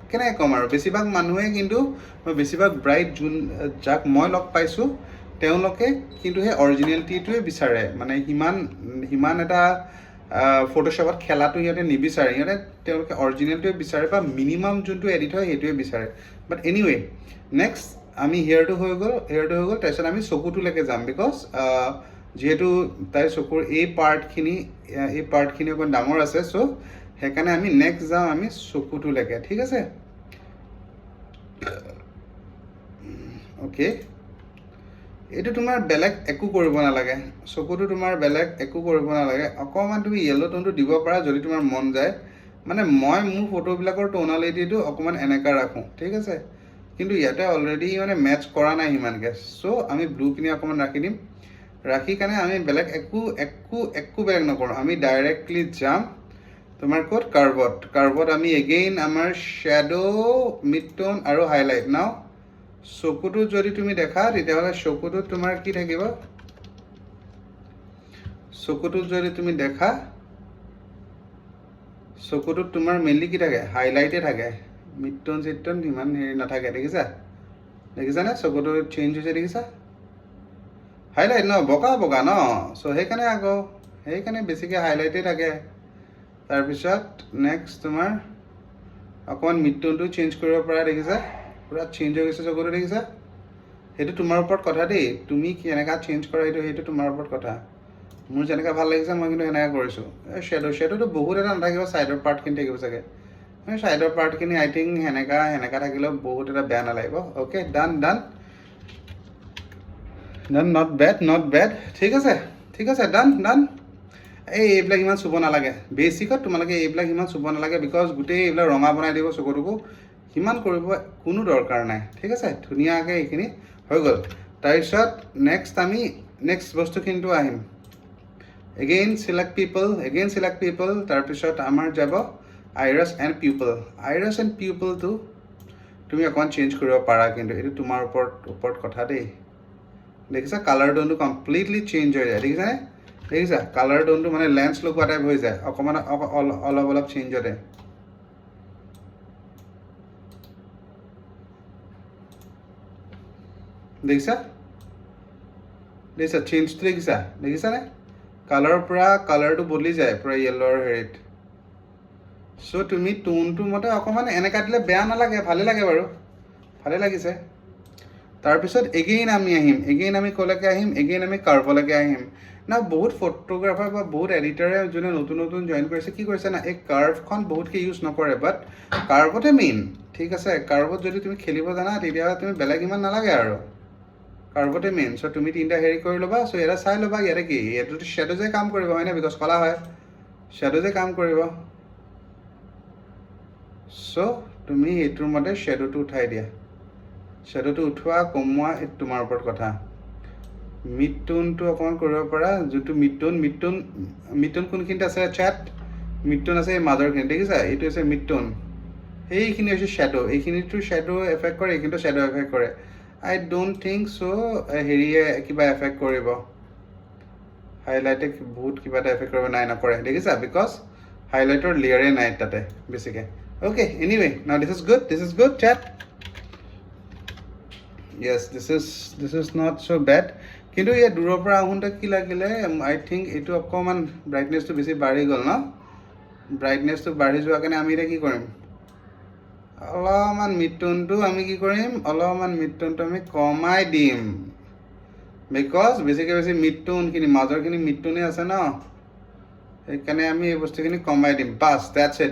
কেনেকৈ ক'ম আৰু বেছিভাগ মানুহে কিন্তু বেছিভাগ ব্ৰাইট যাক মই লগ পাইছোঁ তেওঁলোকে কিন্তু সেই অৰিজিনেলিটিটোৱে বিচাৰে মানে সিমান এটা ফটোশ্বপত খেলাটো সিহঁতে নিবিচাৰে তেওঁলোকে অৰিজিনেলটোৱে বিচাৰে বা মিনিমাম যোনটো এডিট হয় সেইটোৱে বিচাৰে বাট এনিৱে নেক্সট আমি হেয়াৰটো হৈ গ'ল তাৰপিছত আমি চকুটোলৈকে যাম বিকজ যিহেতু তাইৰ চকুৰ এই পাৰ্টখিনি অকণ ডাঙৰ আছে চ' সেইকাৰণে আমি নেক্সট যাওঁ আমি চকুটোলৈকে ঠিক আছে অ'কে এইটো তোমাৰ বেলেগ একো কৰিব নালাগে চকুটো তোমাৰ বেলেগ একো কৰিব নালাগে অকণমান তুমি য়েল্ল' টোনটো দিব পাৰা যদি তোমাৰ মন যায় মানে মই মোৰ ফটোবিলাকৰ টোনালিটিটো অকণমান এনেকুৱা ৰাখোঁ ঠিক আছে কিন্তু ইয়াতে অলৰেডি মানে মেটচ কৰা নাই সিমানকৈ চ' আমি ব্লুখিনি অকণমান ৰাখি দিম ৰাখি কাৰণে আমি বেলেগ একো বেলেগ নকৰোঁ আমি ডাইৰেক্টলি যাম তোমাৰ ক'ত কাৰ্ভত আমি এগেইন আমাৰ শ্বেডো মিড টোন আৰু হাইলাইট নাও চকুটো যদি তুমি দেখা তেতিয়াহ'লে চকুটোত তোমাৰ কি থাকিব চকুটোত যদি তুমি দেখা চকুটোত তোমাৰ মেইনলি কি থাকে হাইলাইটে থাকে মিডটন চিডটন ইমান হেৰি নাথাকে দেখিছানে চকুটো চেঞ্জ হৈছে দেখিছা হাইলাইট ন বগা বগা ন চ' সেইকাৰণে বেছিকৈ হাইলাইটে থাকে তাৰপিছত নেক্সট তোমাৰ অকণমান মিডটনটো চেঞ্জ কৰিব পৰা দেখিছা পূৰা চেঞ্জ হৈ গৈছে চকুটো দেখিছা সেইটো তোমাৰ ওপৰত কথা দেই তুমি কেনেকুৱা চেঞ্জ কৰা সেইটো তোমাৰ ওপৰত কথা মোৰ যেনেকৈ ভাল লাগিছে মই কিন্তু সেনেকৈ কৰিছোঁ শ্বেডোটো বহুত এটা নাথাকিব ছাইডৰ পাৰ্টখিনি থাকিব চাগে ছাইডৰ পাৰ্টখিনি আই থিংক সেনেকা থাকিলেও বহুত এটা বেয়া নালাগিব অ'কে ডান নট বেড ঠিক আছে ডান এইবিলাক ইমান চুব নালাগে বেছিকত তোমালোকে এইবিলাক ইমান চুব নালাগে বিকজ গোটেই এইবিলাক ৰঙা বনাই দিব চকুটোকো সিমান কৰিব কোনো দৰকাৰ নাই ঠিক আছে ধুনীয়াকৈ এইখিনি হৈ গ'ল তাৰপিছত নেক্সট বস্তুখিনিতো আহিম এগেইন চিলেক্ট পিপল তাৰপিছত আমাৰ যাব আইৰাছ এণ্ড পিউপলটো তুমি অকণমান চেঞ্জ কৰিব পাৰা কিন্তু এইটো তোমাৰ ওপৰত কথা দেই দেখিছা কালাৰ টোনটো কমপ্লিটলি চেঞ্জ হৈ যায় দেখিছা কালাৰ টোনটো মানে লেন্স লগোৱা টাইপ হৈ যায় অকণমান অলপ চেঞ্জতে দেখিছা চেঞ্জটো দেখিছানে কালাৰৰ পৰা কালাৰটো বদলি যায় পূৰা য়েল্লোৰ হেৰিত চ' তুমি টোনটো মতে অকণমান এনেকুৱা দিলে বেয়া নালাগে ভালে লাগে বাৰু ভালে লাগিছে তাৰপিছত এগেইন আমি ক'লৈকে আহিম আমি কাৰ্ভলৈকে আহিম না বহুত ফটোগ্ৰাফাৰ বা বহুত এডিটাৰে যোনে নতুন জইন কৰিছে কি কৰিছে না এই কাৰ্ভখন বহুতকৈ ইউজ নকৰে বাট কাৰ্ভতে মেইন ঠিক আছে কাৰ্ভত যদি তুমি খেলিব জানা তেতিয়াহ'লে তুমি বেলেগ ইমান নালাগে আৰু কাৰ্ভতে মেইন চ' তুমি তিনিটা হেৰি কৰি ল'বা চ' ইয়াতে চাই ল'বা ইয়াতে কি এইটোতো শ্বেডোজে কাম কৰিব হয়নে বিকজ কলা হয় শ্বেডোজে কাম কৰিব চ' তুমি এইটোৰ মতে শ্বেডোটো উঠাই দিয়া শ্বেডোটো উঠোৱা কমোৱা এইটো তোমাৰ ওপৰত কথা মিডটোনটো অকণমান কৰিব পাৰা যোনটো মিডটোন কোনখিনিত আছে চেট মিডটোন আছে এই মাজৰখিনি দেখিছা এইটো হৈছে মিডটোন সেইখিনি হৈছে শ্বেডো এইখিনিতো শ্বেডো এফেক্ট কৰে এইখিনিতো শ্বেডো এফেক্ট কৰে আই ডোণ্ট থিংক চ' হেৰিয়ে কিবা এফেক্ট কৰিব হাইলাইটে বহুত কিবা এটা এফেক্ট কৰিব নকৰে দেখিছা বিকজ হাইলাইটৰ লেয়াৰে নাই তাতে বেছিকৈ okay anyway now this is good set yes this is not so' bad কিন্তু ইয়াত দূৰৰ পৰা আহোঁতে কি লাগিলে আই থিংক এইটো অকণমান ব্ৰাইটনেছটো বেছি বাঢ়ি গ'ল ন ব্ৰাইটনেছটো বাঢ়ি যোৱাৰ কাৰণে আমি এতিয়া কি কৰিম অলপমান মিডটোনটো আমি কি কৰিম আমি কমাই দিম বিকজ বেছি মিডটোনখিনি মাজৰখিনি মিডটোনে আছে ন সেইকাৰণে আমি এই বস্তুখিনি কমাই দিম বাছ that's it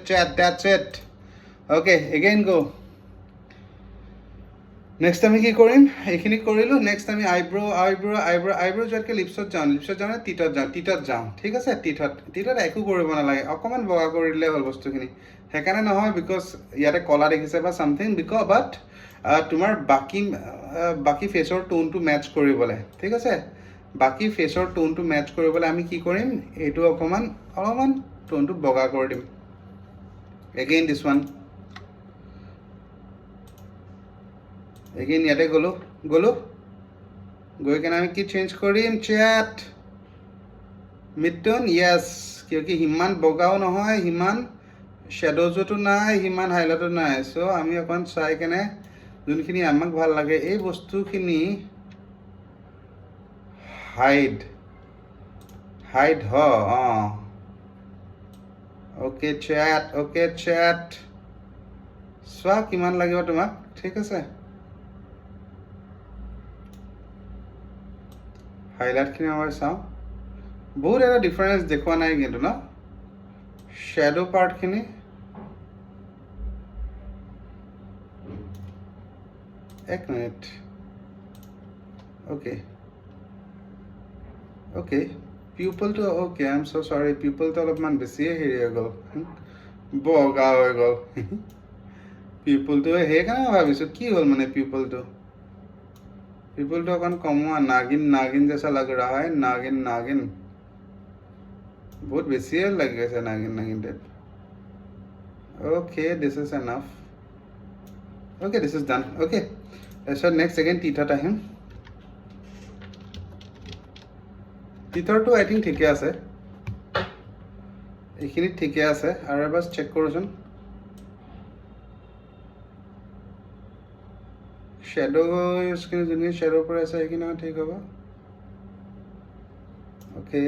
set that's it okay again go' next আমি কি কৰিম এইখিনি কৰিলোঁ নেক্সট আমি আইব্ৰ যোৱাতকৈ লিপছত যাওঁ নে টিটত যাওঁ ঠিক আছে টিটত একো কৰিব নালাগে অকণমান বগা কৰি দিলে হ'ল বস্তুখিনি সেইকাৰণে নহয় বিকজ ইয়াতে কলা দেখিছে বা ছামথিং বাট তোমাৰ বাকী ফেচৰ টোনটো মেটচ কৰিবলৈ ঠিক আছে বাকী ফেচৰ টোনটো মেটচ কৰিবলৈ আমি কি কৰিম এইটো অলপমান টোনটো বগা কৰি দিম এগেইন দিছ ওৱান এগেইন ইয়াতে গ'লোঁ গৈ কিনে আমি কি চেঞ্জ কৰিম চেট মিডটোন য়েছ কিয় কি সিমান বগাও নহয় সিমান শ্বেডোজতো নাই সিমান হাইলাইটো নাই চ' আমি অকণ চাই কেনে যোনখিনি আমাক ভাল লাগে এই বস্তুখিনি হাইড অ'কে চেট চোৱা কিমান লাগিব তোমাক ঠিক আছে হাইলাইটখিনি আমাৰ চাওঁ বহুত এটা ডিফাৰেঞ্চ দেখুওৱা নাই কিন্তু ন শ্বেডো পাৰ্টখিনি এক মিনিট অ'কে পিউপলটো okay I am so' sorry পিউপলটো অলপমান বেছিয়ে হেৰি হৈ গ'ল বগা হৈ গ'ল পিউপলটো সেইকাৰণে ভাবিছোঁ কি হ'ল মানে পিউপলটো অকণ কমোৱা নাগিন জেচা লাগ ৰহা है নাগিন বহুত বেছিয়ে লাগি গৈছে নাগিন type okay this is enough okay this is done okay তাৰপিছত নেক্সট এগেইন টিথত আহিম টিথৰটো আই থিংক ঠিকে আছে এইখিনি ঠিকে আছে আৰু এবাৰ চেক কৰোঁচোন শ্বেডোজখিনি যোনখিনি শ্বেডোৰ পৰা আছে সেইখিনি ঠিক হ'ব অ'কে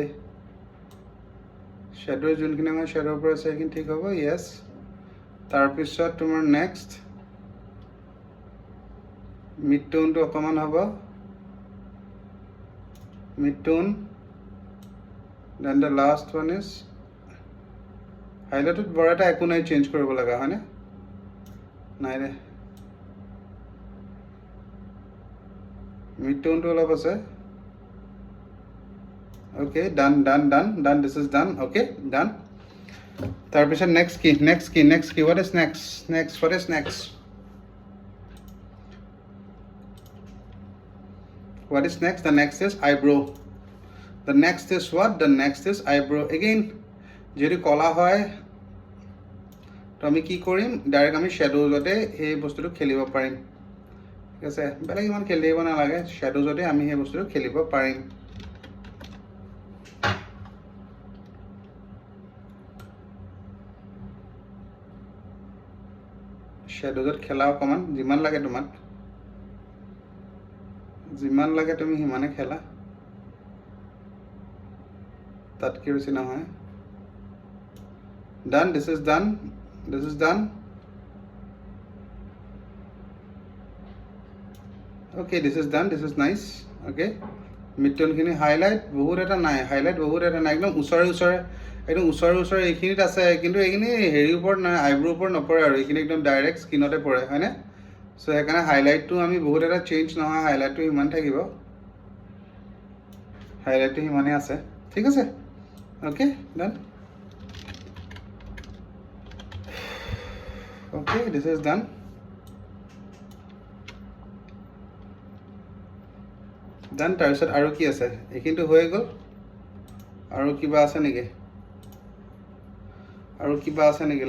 শ্বেডোৰ যোনখিনি আমাৰ শ্বেডোৰ পৰা আছে সেইখিনি ঠিক হ'ব য়েছ তাৰপিছত তোমাৰ নেক্সট মিড টোনটো অকণমান হ'ব mid tone then the last one is হাইলাইটত বৰ এটা একো নাই চেঞ্জ কৰিব লগা হয়নে নাই দে মিড টোনটো অলপ আছে okay done done done done this is done okay done তাৰপিছত নেক্সট কি what is next what is next the next is eyebrow the next is what the next is eyebrow again যদি কলা হয় তো আমি কি কৰিম ডাইৰেক্ট আমি শ্যাডোজতে এই বস্তুটো খেলিব পাৰিম ঠিক আছে বেলেগ ইমান খেলিব নালাগে শ্যাডোজতে আমি এই বস্তুটো খেলিব পাৰিম শ্যাডোজত খেলা অকণমান যিমান লাগে তোমাক যিমান লাগে তুমি সিমানে খেলা তাতকে বেছি নহয় done this is done okay this is done this is nice okay মিডটনখিনি হাইলাইট বহুত এটা নাই একদম ওচৰে এইখিনিত আছে কিন্তু এইখিনি হেৰিৰ ওপৰত নাই আইব্ৰৰ ওপৰত নপৰে আৰু এইখিনি একদম ডাইৰেক্ট স্কিনতে পৰে হয়নে সো সেইকাৰণে হাইলাইটটো আমি বহুত এটা চেঞ্জ নহয় হাইলাইটটো ইমান থাকিব হাইলাইটটো ইমানেই আছে ঠিক আছে okay done okay this is done done তাৰপিছত আৰু কি আছে এইখিনিতো হৈ গ'ল আৰু কিবা আছে নেকি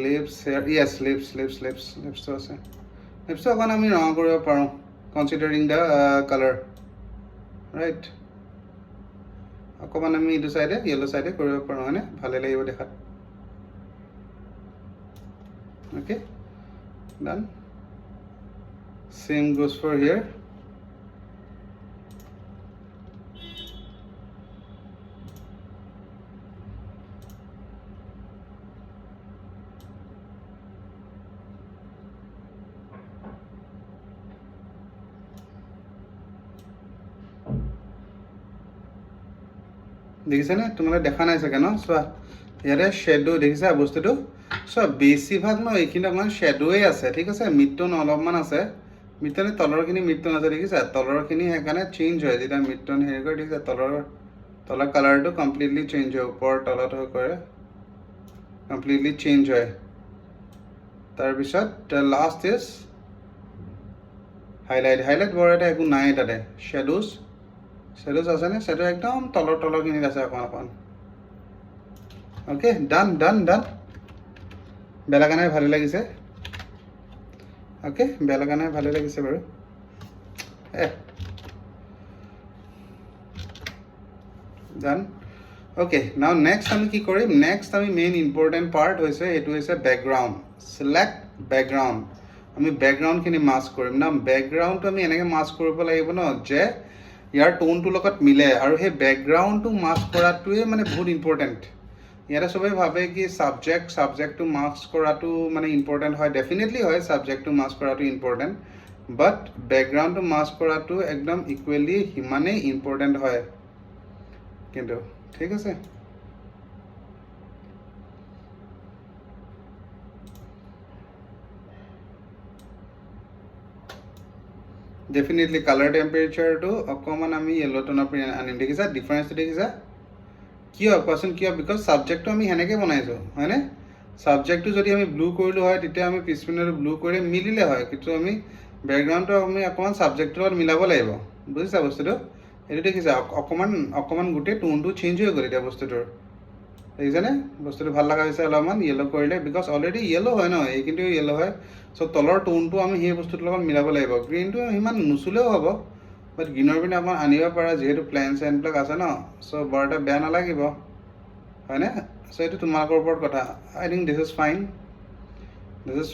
লিপছ হেয়াৰ য়েছ লিপছটো আছে লিপছটো অকণ আমি ৰঙা কৰিব পাৰোঁ কনচিডাৰিং দ্য কালাৰ ৰাইট অকণমান আমি এইটো চাইডে য়েল্লো চাইডে কৰিব পাৰোঁ হয়নে ভালে লাগিব দেখাত okay done same goes for হিয়াৰ দেখিছেনে তোমালোকে দেখা নাই চাগে ন চোৱা ইয়াতে শ্বেডো দেখিছা বস্তুটো চোৱা বেছিভাগ ন এইখিনি অকণমান শ্বেডোৱে আছে ঠিক আছে মিডটন অলপমান আছে মিডটনে তলৰখিনি মিডটন আছে দেখিছা তলৰখিনি সেইকাৰণে চেঞ্জ হয় যেতিয়া মিডটন হেৰি কৰে দেখিছা তলৰ কালাৰটো কমপ্লিটলি চেঞ্জ হয় ওপৰ তলত হৈ কৰে কমপ্লিটলি চেঞ্জ হয় তাৰপিছত লাষ্ট ইজ হাইলাইট বৰ এটা একো নাই তাতে শ্বেডোজ আছেনে শ্বেডো একদম তলৰখিনিত আছে অকণ অ'কে ডান বেয়া লগা নাই ভালে লাগিছে অ'কে বেয়া লগা নাই ভালে লাগিছে বাৰু ডান অ'কে নাও নেক্সট আমি কি কৰিম নেক্সট আমি মেইন ইম্পৰ্টেণ্ট পাৰ্ট হৈছে এইটো হৈছে বেকগ্ৰাউণ্ড চিলেক্ট বেকগ্ৰাউণ্ড আমি বেকগ্ৰাউণ্ডখিনি মাস্ক কৰিম না বেকগ্ৰাউণ্ডটো আমি এনেকৈ মাস্ক কৰিব লাগিব ন যে ইয়াৰ টোনটোৰ লগত মিলে আৰু সেই বেকগ্ৰাউণ্ডটো মাস্ক কৰাটোৱে মানে বহুত ইম্পৰ্টেণ্ট ইয়াতে সবেই ভাবে কি ছাবজেক্টটো মাস্ক কৰাটো মানে ইম্পৰ্টেণ্ট হয় ডেফিনেটলি হয় ছাবজেক্টটো মাস্ক কৰাটো ইম্পৰ্টেণ্ট বাট বেকগ্ৰাউণ্ডটো মাস্ক কৰাটো একদম ইকুৱেলি সিমানেই ইম্পৰ্টেণ্ট হয় কিন্তু ঠিক আছে ডেফিনেটলি কালাৰ টেম্পাৰেচাৰটো অকণমান আমি য়েল্ল' টোনৰ পৰা আনিম দেখিছা ডিফাৰেঞ্চটো দেখিছা কিয় কোৱাচোন কিয় বিকজ ছাবজেক্টটো আমি সেনেকৈ বনাইছোঁ হয়নে ছাবজেক্টটো যদি আমি ব্লু কৰিলোঁ হয় তেতিয়া আমি পিছপিনে ব্লু কৰি মিলিলে হয় কিন্তু আমি বেকগ্ৰাউণ্ডটো আমি অকণমান ছাবজেক্টৰ লগত মিলাব লাগিব বুজিছা বস্তুটো এইটো দেখিছা অকণমান গোটেই টোনটো চেঞ্জ হৈ গ'ল এতিয়া বস্তুটোৰ দেখিছেনে বস্তুটো ভাল লগা হৈছে অলপমান য়েল্ল' কৰিলে বিকজ অলৰেডি য়েল্ল' হয় ন এইখিনিও য়েল্ল' হয় চ' তলৰ টোনটো আমি সেই বস্তুটোৰ লগত মিলাব লাগিব গ্ৰীণটো সিমান নুচুলেও হ'ব বাট গ্ৰীণৰ পিনে অকণমান আনিব পাৰা যিহেতু প্লেন চেনবিলাক আছে ন চ' বৰ এটা বেয়া নালাগিব হয়নে চ' এইটো তোমালোকৰ ওপৰত কথা আই থিংক দিছ ইজ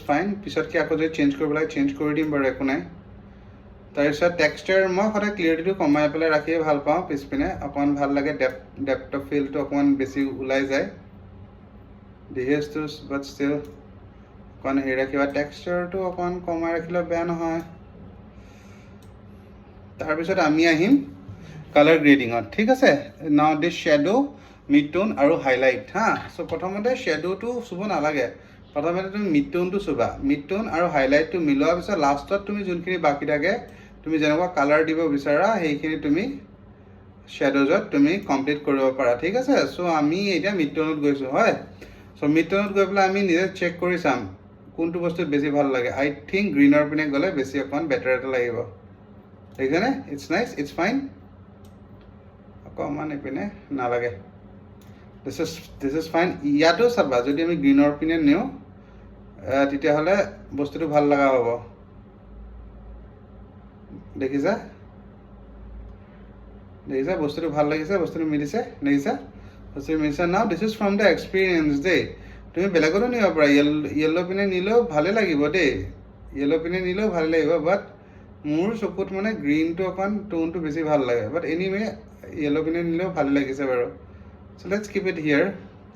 ফাইন পিছতকৈ আকৌ যদি চেঞ্জ কৰিব লাগে চেঞ্জ কৰি দিম বাৰু একো নাই তাৰপিছত টেক্সচাৰ মই সদায় ক্লিয়াৰিটিটো কমাই পেলাই ৰাখিয়ে ভাল পাওঁ পিছপিনে অকণমান ভাল লাগে ডেপ্থ অফ ফিলটো অকণমান বেছি ওলাই যায় ডিহেজটো বাট ষ্টিল অকণমান হেৰি ৰাখিবা টেক্সচাৰটো অকণমান কমাই ৰাখিলে বেয়া নহয় তাৰপিছত আমি আহিম কালাৰ গ্ৰেডিঙত ঠিক আছে নাও দিছ শ্বেডো মিড টোন আৰু হাইলাইট হা চ' প্ৰথমতে শ্বেডোটো চুব নালাগে প্ৰথমতে তুমি মিড টোনটো চুবা মিড টোন আৰু হাইলাইটটো মিলোৱাৰ পিছত লাষ্টত তুমি যোনখিনি বাকী থাকে তুমি যেনেকুৱা কালাৰ দিব বিচাৰা সেইখিনি তুমি শ্বেডোজত তুমি কমপ্লিট কৰিব পাৰা ঠিক আছে চ' আমি এতিয়া মিড টোনত গৈছোঁ হয় চ' মিড টোনত গৈ পেলাই আমি নিজে চেক কৰি চাম কোনটো বস্তুত বেছি ভাল লাগে আই থিংক গ্ৰীণৰ পিনে গ'লে বেছি অকণমান বেটাৰ এটা লাগিব দেখিছেনে ইটছ নাইচ ইটছ ফাইন অকণমান এইপিনে নালাগে দিছ ইজ ফাইন ইয়াতো চাবা যদি আমি গ্ৰীণৰ পিনে নিওঁ তেতিয়াহ'লে বস্তুটো ভাল লগা হ'ব দেখিছা বস্তুটো ভাল লাগিছে বস্তুটো মিলিছে দেখিছা বস্তুটো মিলিছে নাও this is from the experience দেই তুমি বেলেগতো নিব পাৰা য়েল্ল' পিনে নিলেও ভালে লাগিব দেই য়েল্ল' পিনে নিলেও ভালে লাগিব বাট মোৰ চকুত মানে গ্ৰীণটো অকণমান টোনটো বেছি ভাল লাগে বাট এনিৱে য়েল্ল' পিনে নিলেও ভালে লাগিছে বাৰু চ' লেটছ কিপ ইট হিয়াৰ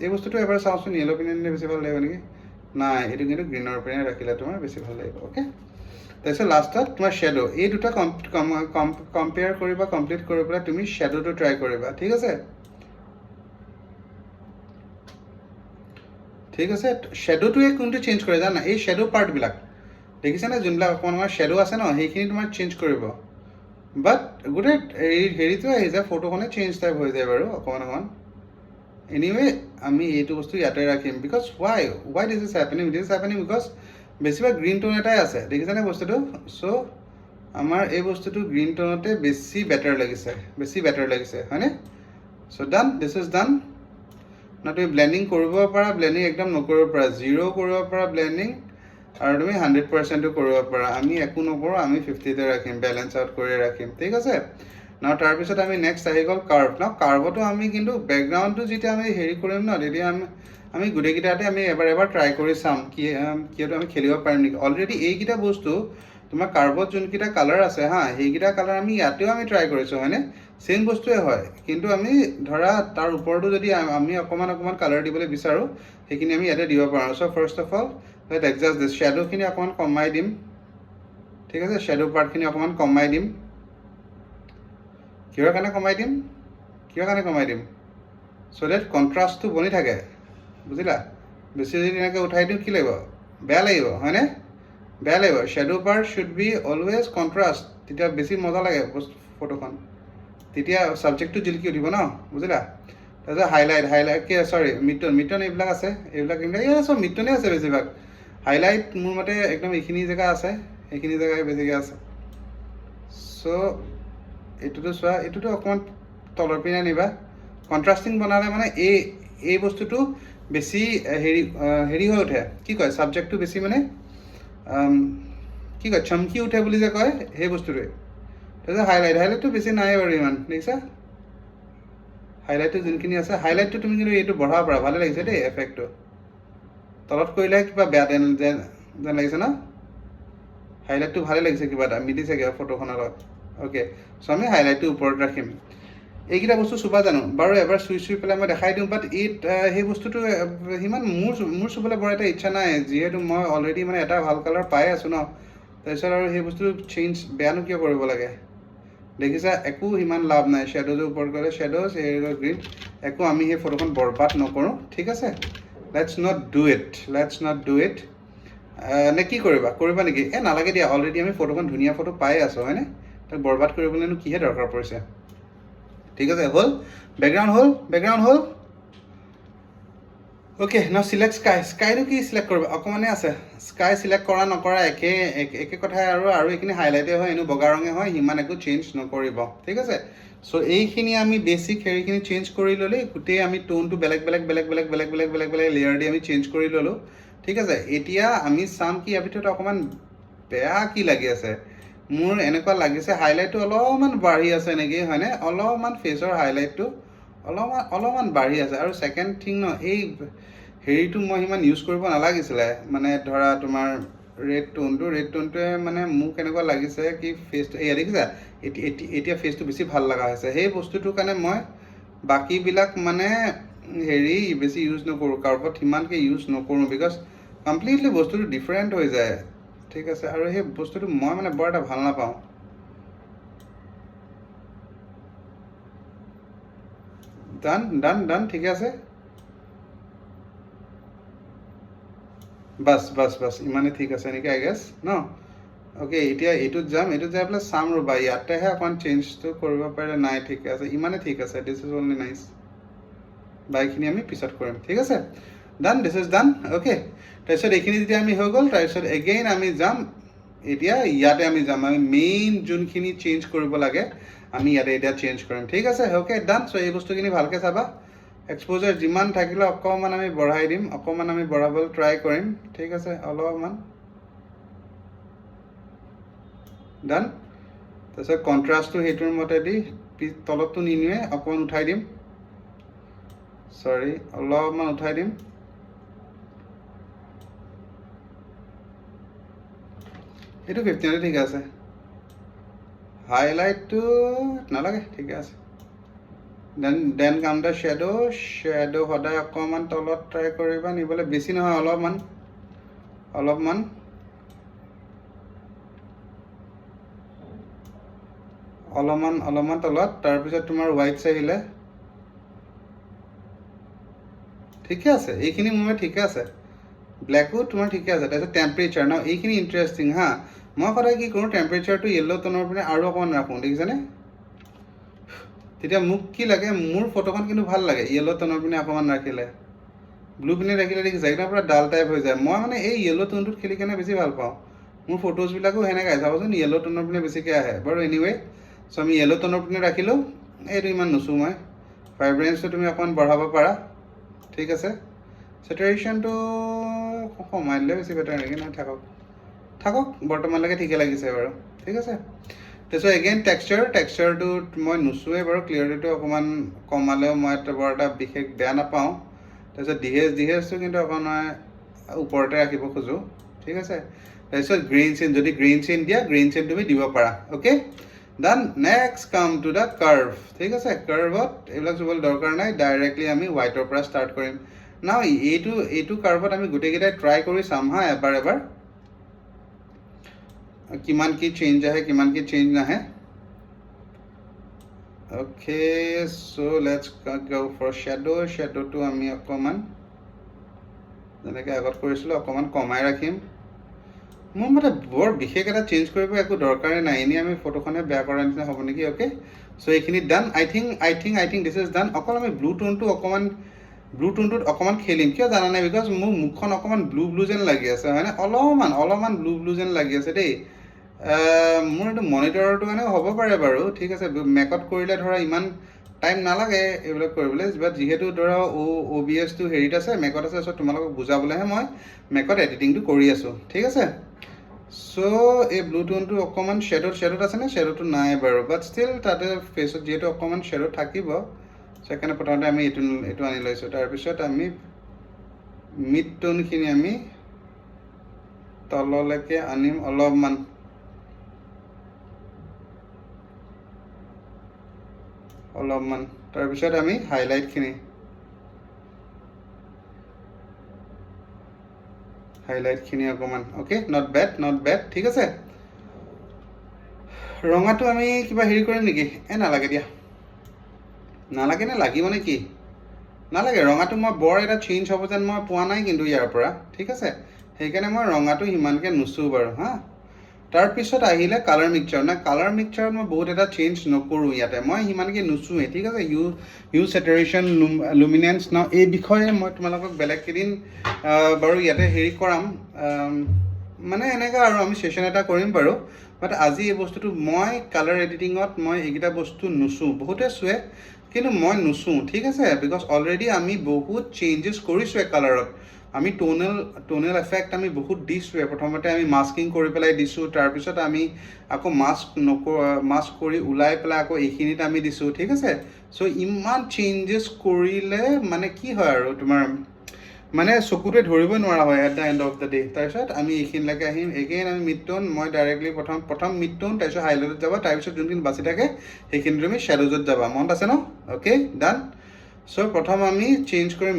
এই বস্তুটো এবাৰ চাওঁচোন য়েল্ল' পিনে নিলে বেছি ভাল লাগিব নেকি নাই এইটো কিন্তু গ্ৰীণৰ পিনে ৰাখিলে তোমাৰ বেছি ভাল লাগিব অ'কে তাৰপিছত লাষ্টত তোমাৰ শ্বেডো এই দুটা কম্পেয়াৰ কৰিবা কমপ্লিট কৰি পেলাই তুমি শ্বেডোটো ট্ৰাই কৰিবা ঠিক আছে শ্বেডোটোৱে কোনটো চেঞ্জ কৰে জানা এই শ্বেডো পাৰ্টবিলাক দেখিছেনে যোনবিলাক অকণমান শ্বেডো আছে ন সেইখিনি তোমাৰ চেঞ্জ কৰিব বাট গোটেই হেৰিটো আহি যায় ফটোখনে চেঞ্জ টাইপ হৈ যায় বাৰু অকণমান এনিৱে আমি এইটো বস্তু ইয়াতে ৰাখিম because Y this is happening because বেছিভাগ গ্ৰীণ টোন এটাই আছে দেখিছেনে বস্তুটো চ' আমাৰ এই বস্তুটো গ্ৰীণ টোনতে বেছি বেটাৰ লাগিছে হয়নে চ' ডান দিছ ইজ ডান না তুমি ব্লেণ্ডিং কৰিব পাৰা ব্লেণ্ডিং একদম নকৰিব পাৰা 0 কৰিব পাৰা ব্লেণ্ডিং আৰু তুমি 100%ও কৰিব পাৰা আমি একো নকৰোঁ আমি 50তে ৰাখিম বেলেঞ্চ আউট কৰি ৰাখিম ঠিক আছে না তাৰপিছত আমি নেক্সট আহি গ'ল কাৰ্ভ ন কাৰ্ভতো আমি কিন্তু বেকগ্ৰাউণ্ডটো যেতিয়া আমি হেৰি কৰিম ন তেতিয়া আমি গোটেইকেইটাতে আমি এবাৰ ট্ৰাই কৰি চাম কিয়তো আমি খেলিব পাৰিম নেকি অলৰেডি এইকেইটা বস্তু তোমাৰ কাৰ্ভত যোনকেইটা কালাৰ আছে হা সেইকেইটা কালাৰ আমি ইয়াতেও আমি ট্ৰাই কৰিছোঁ হয়নে চেম বস্তুৱে হয় কিন্তু আমি ধৰা তাৰ ওপৰতো যদি আমি অকণমান কালাৰ দিবলৈ বিচাৰোঁ সেইখিনি আমি ইয়াতে দিব পাৰোঁ so' first of all let adjust this শ্বেডোখিনি অকণমান কমাই দিম ঠিক আছে শ্বেডো পাৰ্টখিনি অকণমান কমাই দিম কিহৰ কাৰণে কমাই দিম চ' ডেট কণ্ট্ৰাষ্টটো বনি থাকে বুজিলা বেছি যদি এনেকৈ উঠাই দিওঁ কি লাগিব বেয়া লাগিব হয়নে shadow part should be always contrast তেতিয়া বেছি মজা লাগে ফটোখন তেতিয়া ছাবজেক্টটো জিলিকি উঠিব ন বুজিলা তাৰপিছত হাইলাইট চৰি মিড-টোন এইবিলাক আছে এইবিলাক চব মিড-টোনেই আছে বেছিভাগ হাইলাইট মোৰ মতে একদম এইখিনি জেগা আছে সেইখিনি জেগাই বেছিকৈ আছে চ' এইটোতো চোৱা এইটোতো অকণমান তলৰ পিনে নিবা কণ্ট্ৰাষ্টিং বনালে মানে এই বস্তুটো বেছি হেৰি হৈ উঠে কি কয় ছাবজেক্টটো বেছি মানে কি কয় চমকি উঠে বুলি যে কয় সেই বস্তুটোৱে তাৰপিছত হাইলাইটটো বেছি নাই বাৰু ইমান দেখিছা হাইলাইটটো যোনখিনি আছে হাইলাইটটো তুমি কিন্তু এইটো বঢ়াব পাৰা ভালে লাগিছে দেই এফেক্টটো তলত কৰিলে কিবা বেয়া যেন লাগিছে ন হাইলাইটটো ভালে লাগিছে কিবা এটা মিলিছে কিবা ফটোখনৰ লগত অ'কে চ' আমি হাইলাইটটো ওপৰত ৰাখিম এইকেইটা বস্তু চুবা জানো বাৰু এবাৰ চুই পেলাই মই দেখাই দিওঁ বাট সেই বস্তুটো সিমান মোৰ চুবলৈ বৰ এটা ইচ্ছা নাই যিহেতু মই অলৰেডি মানে এটা ভাল কালাৰ পাই আছোঁ ন তাৰপিছত আৰু সেই বস্তুটো চেঞ্জ বেয়ানো কিয় কৰিব লাগে দেখিছা একো সিমান লাভ নাই শ্বেডোজৰ ওপৰত গ'লে শ্বেডোজ গ্ৰীণ একো আমি সেই ফটোখন বৰবাদ নকৰোঁ ঠিক আছে লেটছ নট ডু ইট নে কি কৰিবা নেকি নালাগে দিয়া অলৰেডি আমি ফটোখন ধুনীয়া ফটো পাই আছোঁ হয়নে তাক বৰবাদ কৰিবলৈনো কিহে দৰকাৰ পৰিছে ঠিক আছে হ'ল বেকগ্ৰাউণ্ড হ'ল অ'কে ন চিলেক্ট স্কাইটো কি চিলেক্ট কৰিবা অকণমানে আছে স্কাই চিলেক্ট কৰা নকৰা একে কথাই আৰু এইখিনি হাইলাইটে হয় এনেও বগা ৰঙে হয় সিমান একো চেঞ্জ নকৰিব ঠিক আছে চ' এইখিনি আমি বেছিক হেৰিখিনি চেঞ্জ কৰি ল'লেই গোটেই আমি টোনটো বেলেগ লেয়াৰ দি আমি চেঞ্জ কৰি ল'লোঁ ঠিক আছে এতিয়া আমি চাম কি ইয়াৰ ভিতৰত অকণমান বেয়া কি লাগি আছে মোৰ এনেকুৱা লাগিছে হাইলাইটটো অলপমান বাঢ়ি আছে নেকি হয়নে অলপমান ফেচৰ হাইলাইটটো অলপমান বাঢ়ি আছে। আৰু ছেকেণ্ড থিং ন, এই হেৰিটো মই সিমান ইউজ কৰিব নালাগিছিলে, মানে ধৰা তোমাৰ ৰেড টোনটোৱে মানে মোক এনেকুৱা লাগিছে কি ফেচটো এয়া দেখিছা, এতিয়া ফেচটো বেছি ভাল লগা হৈছে। সেই বস্তুটোৰ কাৰণে মই বাকীবিলাক মানে হেৰি বেছি ইউজ নকৰোঁ, কাৰ্ভত সিমানকৈ ইউজ নকৰোঁ, বিকজ কমপ্লিটলি বস্তুটো ডিফাৰেণ্ট হৈ যায়। ঠিক আছে, আৰু সেই বস্তুটো মই মানে বৰ এটা ভাল নাপাওঁ। ডান ঠিকে আছে। বাছ ইমানেই ঠিক আছে নেকি, আই গেছ ন? অ'কে, এতিয়া এইটোত যাই পেলাই চাম ৰ'বা, ইয়াতেহে অকণমান চেঞ্জটো কৰিব পাৰিলে। নাই, ঠিকে আছে, ইমানেই ঠিক আছে। This is only nice. বাইখিনি আমি পিছত কৰিম, ঠিক আছে। This is done. অ'কে, তাৰপিছত এইখিনি যেতিয়া আমি হৈ গ'ল, তাৰপিছত এগেইন আমি যাম, এতিয়া ইয়াতে আমি যাম, আমি মেইন যোনখিনি চেঞ্জ কৰিব লাগে আমি ইয়াতে এতিয়া চেঞ্জ কৰিম, ঠিক আছে। অ'কে, ডান। চ' এই বস্তুখিনি ভালকৈ চাবা। এক্সপ'জাৰ যিমান থাকিলে অকণমান আমি বঢ়াই দিম, অকণমান আমি বঢ়াবলৈ ট্ৰাই কৰিম, ঠিক আছে, অলপমান। ডান। তাৰপিছত কণ্ট্ৰাষ্টটো সেইটোৰ মতে দি তলতটো নিনিয়ে, অকণমান উঠাই দিম, চৰি, অলপমান উঠাই দিম। এইটো 15 ঠিক আছে। হাইলাইটটো নালাগে, ঠিকে আছে। দেন কাম দ্য শ্বেডো সদায় অকণমান তলত ট্ৰাই কৰিবা নিবলৈ, বেছি নহয়, অলপমান তলত। তাৰপিছত তোমাৰ হোৱাইটছ আহিলে, ঠিকে আছে, এইখিনি মোৰ ঠিকে আছে। ব্লেকো তোমাৰ ঠিকে আছে। তাৰপিছত টেম্পাৰেচাৰ ন, এইখিনি ইণ্টাৰেষ্টিং হা। মই সদায় কি কৰোঁ, টেম্পাৰেচাৰটো য়েল্ল' টনৰ পিনে আৰু অকণমান ৰাখোঁ, দেখিছানে? তেতিয়া মোক কি লাগে, মোৰ ফটোখন কিন্তু ভাল লাগে য়েল্ল' টনৰ পিনে অকণমান ৰাখিলে। ব্লু পিনে ৰাখিলে দেখিছা একদম পূৰা ডাল টাইপ হৈ যায়। মই মানে এই য়েল্ল' টনটোত খেলি কেনে বেছি ভাল পাওঁ। মোৰ ফটোজবিলাকো সেনেকাই, চাবচোন য়েল্ল' টনৰ পিনে বেছিকৈ আহে বাৰু। এনিৱে, চ' আমি য়েল্ল' টনৰ পিনে ৰাখিলোঁ। এইটো ইমান নুচোঁ মই। ভাইব্ৰেঞ্চটো তুমি অকণমান বঢ়াব পাৰা, ঠিক আছে। চেটুৰেশ্যনটো কমাই দিলে বেছি বেটাৰ নেকি? নহয়, থাকক, বৰ্তমানলৈকে ঠিকে লাগিছে বাৰু, ঠিক আছে। তাৰপিছত এগেইন টেক্সচাৰটোত মই নুচোৱেই বাৰু, ক্লিয়াৰিটিটো অকণমান কমালেও মই বৰ এটা বিশেষ বেয়া নাপাওঁ। তাৰপিছত ডিহেজটো কিন্তু অকণমান ওপৰতে ৰাখিব খোজোঁ, ঠিক আছে। তাৰপিছত গ্ৰীণ চিন, যদি গ্ৰীণ চিন দিয়া, গ্ৰীণ চিন তুমি দিব পাৰা। Okay, done. Next come to the curve, ঠিক আছে। কাৰ্ভত এইবিলাক চুবলৈ দৰকাৰ নাই, ডাইৰেক্টলি আমি হোৱাইটৰ পৰা ষ্টাৰ্ট কৰিম। নাও এইটো কাৰ্ভত আমি গোটেইকেইটাই ট্ৰাই কৰি চাম হা, এবাৰ কিমান কি চেঞ্জ আহে, কিমান কি চেঞ্জ নাহে। Okay, so' let's go for শ্বেডোটো আমি অকণমান যেনেকৈ আগত কৰিছিলোঁ অকণমান কমাই ৰাখিম। মোৰ মতে বৰ বিশেষ এটা চেঞ্জ কৰিব একো দৰকাৰেই নাই, এনেই আমি ফটোখনে বেয়া কৰাৰ নিচিনা হ'ব নেকি। অ'কে, চ' এইখিনি ডান। আই থিংক দিছ ইজ ডান। অকল আমি ব্লু টোনটোত অকণমান খেলিম, কিয় জানা নাই? বিকজ মোৰ মুখখন অকণমান ব্লু যেন লাগি আছে, হয়নে? অলপমান ব্লু যেন লাগি আছে দেই। মোৰ এইটো মনিটৰটো কাৰণে হ'ব পাৰে বাৰু, ঠিক আছে। মেকত কৰিলে ধৰা ইমান টাইম নালাগে এইবিলাক কৰিবলৈ, বাট যিহেতু ধৰা OBSটো হেৰিত আছে, মেকত আছে, চ' তোমালোকক বুজাবলৈহে মই মেকত এডিটিংটো কৰি আছোঁ, ঠিক আছে। চ' এই ব্লু টোনটো অকণমান শ্বেডোত আছেনে? শ্বেডোটো নাই বাৰু, বাট ষ্টিল তাতে ফেচত যিহেতু অকণমান শ্বেডো থাকিব, সেইকাৰণে প্ৰথমতে আমি এইটো আনি লৈছোঁ। তাৰপিছত আমি মিড টোনখিনি আমি তললৈকে আনিম অলপমান, তাৰপিছত আমি হাইলাইটখিনি অকণমান। অ'কে, নট বেড, ঠিক আছে। ৰঙাটো আমি কিবা হেৰি কৰিম নেকি? নালাগে দিয়া, নালাগে নে লাগিব নে কি? নালাগে, ৰঙাটো মই বৰ এটা চেঞ্জ হ'ব যেন মই পোৱা নাই কিন্তু ইয়াৰ পৰা, ঠিক আছে। সেইকাৰণে মই ৰঙাটো সিমানকৈ নুচোঁ বাৰু হা। তাৰপিছত আহিলে কালাৰ মিক্সাৰত মই বহুত এটা চেঞ্জ নকৰোঁ ইয়াতে, মই সিমানকৈ নুচোৱেই, ঠিক আছে। হিউ চেটুৰেশ্যন, লুমিনেঞ্চ ন, এই বিষয়ে মই তোমালোকক বেলেগ কেইদিন বাৰু ইয়াতে হেৰি কৰাম, মানে এনেকুৱা আৰু আমি ছেশ্যন এটা কৰিম বাৰু। বাট আজি এই বস্তুটো মই কালাৰ এডিটিঙত মই এইকেইটা বস্তু নুচোঁ, বহুতে চোৱে কিন্তু মই নুচোঁ, ঠিক আছে। বিকজ অলৰেডি আমি বহুত চেঞ্জেছ কৰিছোঁ কালাৰত। আমি টোনেল এফেক্ট আমি বহুত দিছোঁৱে প্ৰথমতে আমি মাস্কিং কৰি পেলাই দিছোঁ তাৰপিছত আমি আকৌ মাস্ক কৰি ওলাই পেলাই আকৌ এইখিনিত আমি দিছোঁ ঠিক আছে চ' ইমান চেঞ্জেছ কৰিলে মানে কি হয় আৰু তোমাৰ মানে চকুটোৱে ধৰিবই নোৱাৰা হয় at the and of the day তাৰপিছত আমি এইখিনিলৈকে আহিম এগেইন আমি মিড টোন মই ডাইৰেক্টলি প্ৰথম মিড টোন তাৰপিছত হাইলাইটত যাবা তাৰপিছত যোনখিনি বাচি থাকে সেইখিনি তুমি শ্বেডোজত যাবা মনত আছে ন অ'কে ডান চ' প্ৰথম আমি চেঞ্জ কৰিম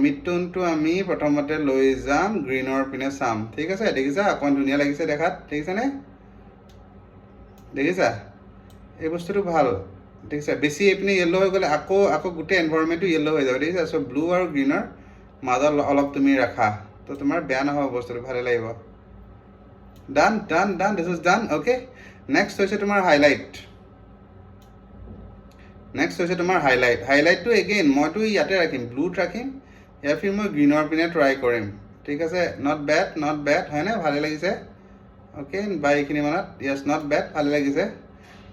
মিড টোনটো আমি প্ৰথমতে লৈ যাম গ্ৰীণৰ পিনে চাম ঠিক আছে দেখিছা অকণমান ধুনীয়া লাগিছে দেখাত দেখিছানে দেখিছা এই বস্তুটো ভাল দেখিছা বেছি এইপিনে য়েল্ল' হৈ গ'লে আকৌ গোটেই এনভাইৰনমেণ্টটো য়েল্ল' হৈ যাব দেখিছা চ' ব্লু আৰু গ্ৰীণৰ মাজত অলপ তুমি ৰাখা তো তোমাৰ বেয়া নহ'ব বস্তুটো ভালে লাগিব done this is done okay next হৈছে তোমাৰ হাইলাইটটো এগেইন মইতো ইয়াতে ৰাখিম ব্লুত ৰাখিম ইয়াৰ ফিৰ মই গ্ৰীণৰ পিনে ট্ৰাই কৰিম ঠিক আছে নট বেড হয়নে ভালে লাগিছে অ'কে বা এইখিনি মানত য়েছ নট বেড ভালে লাগিছে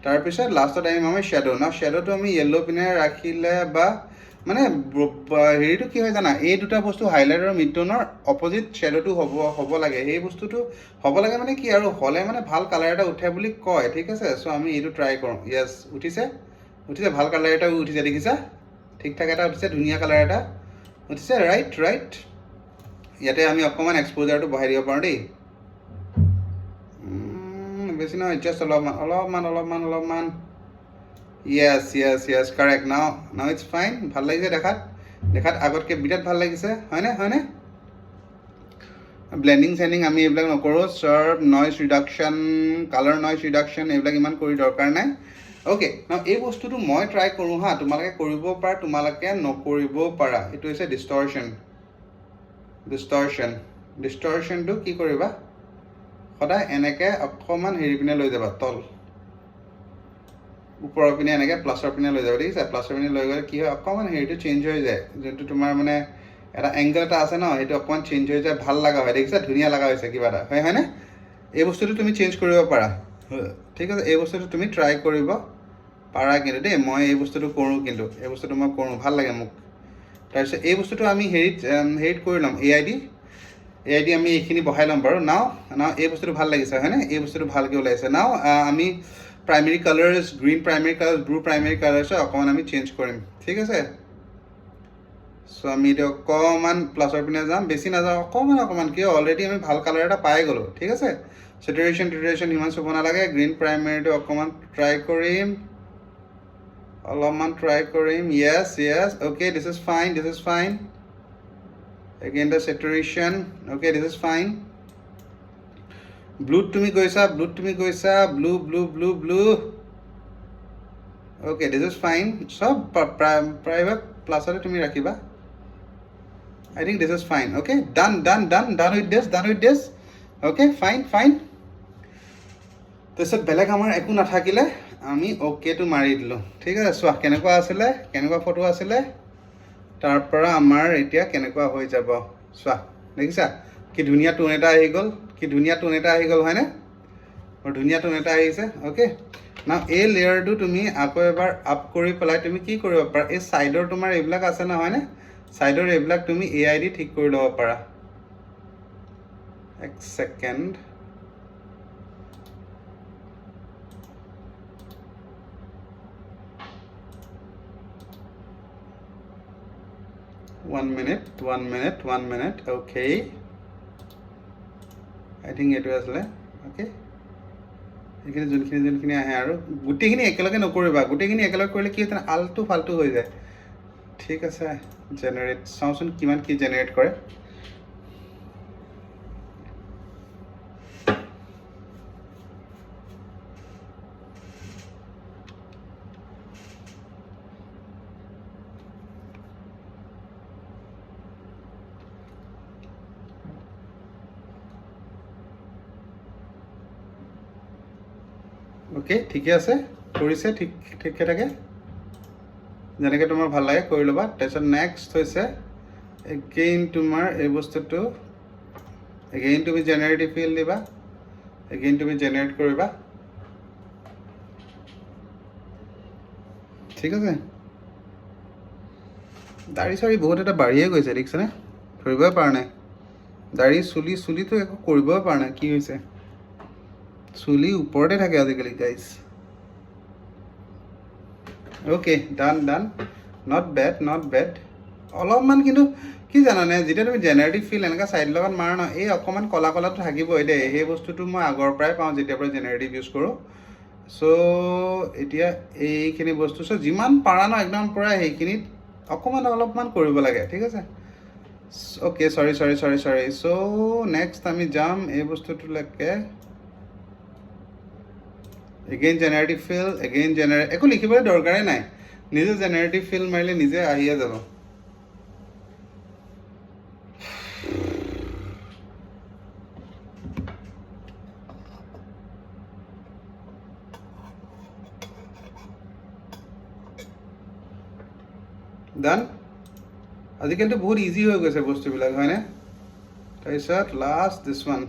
তাৰপিছত লাষ্টত আহিম আমি শ্বেডোটো আমি য়েল্ল' পিনে ৰাখিলে বা মানে হেৰিটো কি হয় জানা এই দুটা বস্তু হাইলাইট আৰু মিড টোনৰ অপজিট শ্বেডোটো হ'ব লাগে সেই বস্তুটো হ'ব লাগে মানে কি আৰু হ'লে মানে ভাল কালাৰ এটা উঠে বুলি কয় ঠিক আছে চ' আমি এইটো ট্ৰাই কৰোঁ য়েছ উঠিছে ভাল কালাৰ এটা উঠিছে দেখিছা ঠিক ঠাক এটা উঠিছে ধুনীয়া কালাৰ এটা উঠিছে ৰাইট ইয়াতে আমি অকণমান এক্সপ'জাৰটো বঢ়াই দিব পাৰোঁ দেই বেছি নহয় জাষ্ট অলপমান য়েছ কাৰেক্ট নাও ইটছ ফাইন ভাল লাগিছে দেখাত আগতকৈ বিৰাট ভাল লাগিছে হয়নে ব্লেণ্ডিং চেণ্ডিং আমি এইবিলাক নকৰোঁ sharp noise reduction colour noise reduction এইবিলাক ইমান কৰি দৰকাৰ নাই অ'কে এই বস্তুটো মই ট্ৰাই কৰোঁ হা তোমালোকে কৰিব পাৰা তোমালোকে নকৰিবও পাৰা এইটো হৈছে ডিষ্টৰশ্যনটো কি কৰিবা সদায় এনেকৈ অকণমান হেৰি পিনে লৈ যাবা তল ওপৰৰ পিনে এনেকৈ প্লাছৰ পিনে লৈ যাবা দেখিছা প্লাছৰ পিনে লৈ গ'লে কি হয় অকণমান হেৰিটো চেঞ্জ হৈ যায় যোনটো তোমাৰ মানে এটা এংগল এটা আছে ন সেইটো অকণমান চেঞ্জ হৈ যায় ভাল লগা হয় দেখিছা ধুনীয়া লগা হৈছে কিবা এটা হয়নে এই বস্তুটো তুমি চেঞ্জ কৰিব পাৰা ঠিক আছে এই বস্তুটো তুমি ট্ৰাই কৰিব পাৰা কিন্তু দেই মই এই বস্তুটো কৰোঁ ভাল লাগে মোক তাৰপিছত এই বস্তুটো আমি হেৰিত কৰি ল'ম এ আই ডি আমি এইখিনি বহাই ল'ম বাৰু নাও এই বস্তুটো ভাল লাগিছে হয়নে এই বস্তুটো ভালকৈ ওলাইছে নাও আমি primary colours green primary colours blue primary colours অকণমান আমি চেঞ্জ কৰিম ঠিক আছে চ' আমি এতিয়া অকণমান প্লাছৰ পিনে যাম বেছি নাযাওঁ অকণমান কিয় অলৰেডি আমি ভাল কালাৰ এটা পাই গ'লোঁ ঠিক আছে চেটুৰেশ্যন ইমান চুব নালাগে গ্ৰীণ প্ৰাইমেৰীটো অকণমান ট্ৰাই কৰিম yes okay this is fine again the saturation okay this is fine blue তুমি গৈছা blue okay this is fine সব প্ৰায়ভাগ প্লাছতে তুমি ৰাখিবা I think this is fine okay done with this okay fine তাৰপিছত বেলেগ আমাৰ একো নাথাকিলে আমি অ'কেটো মাৰি দিলোঁ ঠিক আছে চোৱা কেনেকুৱা ফটো আছিলে তাৰ পৰা আমাৰ এতিয়া কেনেকুৱা হৈ যাব চোৱা দেখিছা কি ধুনীয়া টোন এটা আহি গ'ল হয়নে বৰ ধুনীয়া টোন এটা আহিছে অ'কে না এই লেয়াৰটো তুমি আকৌ এবাৰ আপ কৰি পেলাই তুমি কি কৰিব পাৰা এই ছাইডৰ তোমাৰ এইবিলাক আছে নহয়নে ছাইডৰ এইবিলাক তুমি AI ঠিক কৰি ল'ব পাৰা এক second one minute okay I think এইটো আছিলে okay এইখিনি যোনখিনি আহে আৰু গোটেইখিনি একেলগে নকৰিবা গোটেইখিনি একেলগে কৰিলে কি হয় আলটু ফাল্টু হৈ যায় ঠিক আছে জেনেৰেট চাওঁচোন কিমান কি জেনেৰেট কৰে অ'কে ঠিকে আছে কৰিছে ঠিকে থাকে যেনেকৈ তোমাৰ ভাল লাগে কৰি ল'বা তাৰপিছত নেক্সট হৈছে এগেইন তোমাৰ এই বস্তুটো এগেইন তুমি জেনেৰেটিভ ফিল দিবা এগেইন তুমি জেনেৰেট কৰিবা ঠিক আছে দাড়ি চাৰি বহুত এটা বাঢ়িয়ে গৈছে দেখিছেনে ধৰিবই পৰা নাই দাড়ি চুলিটো একো কৰিবই পৰা নাই, কি হৈছে? চুলি ওপৰতে থাকে আজিকালি guys. Okay, done. Not bed. অলপমান কিন্তু কি জানানে, যেতিয়া তুমি জেনেৰেটিভ ফিল এনেকৈ চাইড লগত মাৰা ন, এই অকণমান কলাটো থাকিবই দেই। সেই বস্তুটো মই আগৰ পৰাই পাওঁ, যেতিয়াৰ পৰা জেনেৰেটিভ ইউজ কৰোঁ। চ' এতিয়া এইখিনি বস্তু যিমান পাৰা ন একদম পূৰা সেইখিনিত অলপমান কৰিব লাগে, ঠিক আছে? অ'কে, চৰি। চ' নেক্সট আমি যাম এই বস্তুটোলৈকে। এগেইন জেনেৰেটিভ ফিল, একো লিখিবলৈ দৰকাৰেই নাই, নিজে জেনেৰেটিভ ফিল মাৰিলে নিজে আহিয়ে যাব। ডান। আজিকালিতো বহুত ইজি হৈ গৈছে বস্তুবিলাক, হয়নে? তাৰপিছত লাষ্ট দিছ ওৱান,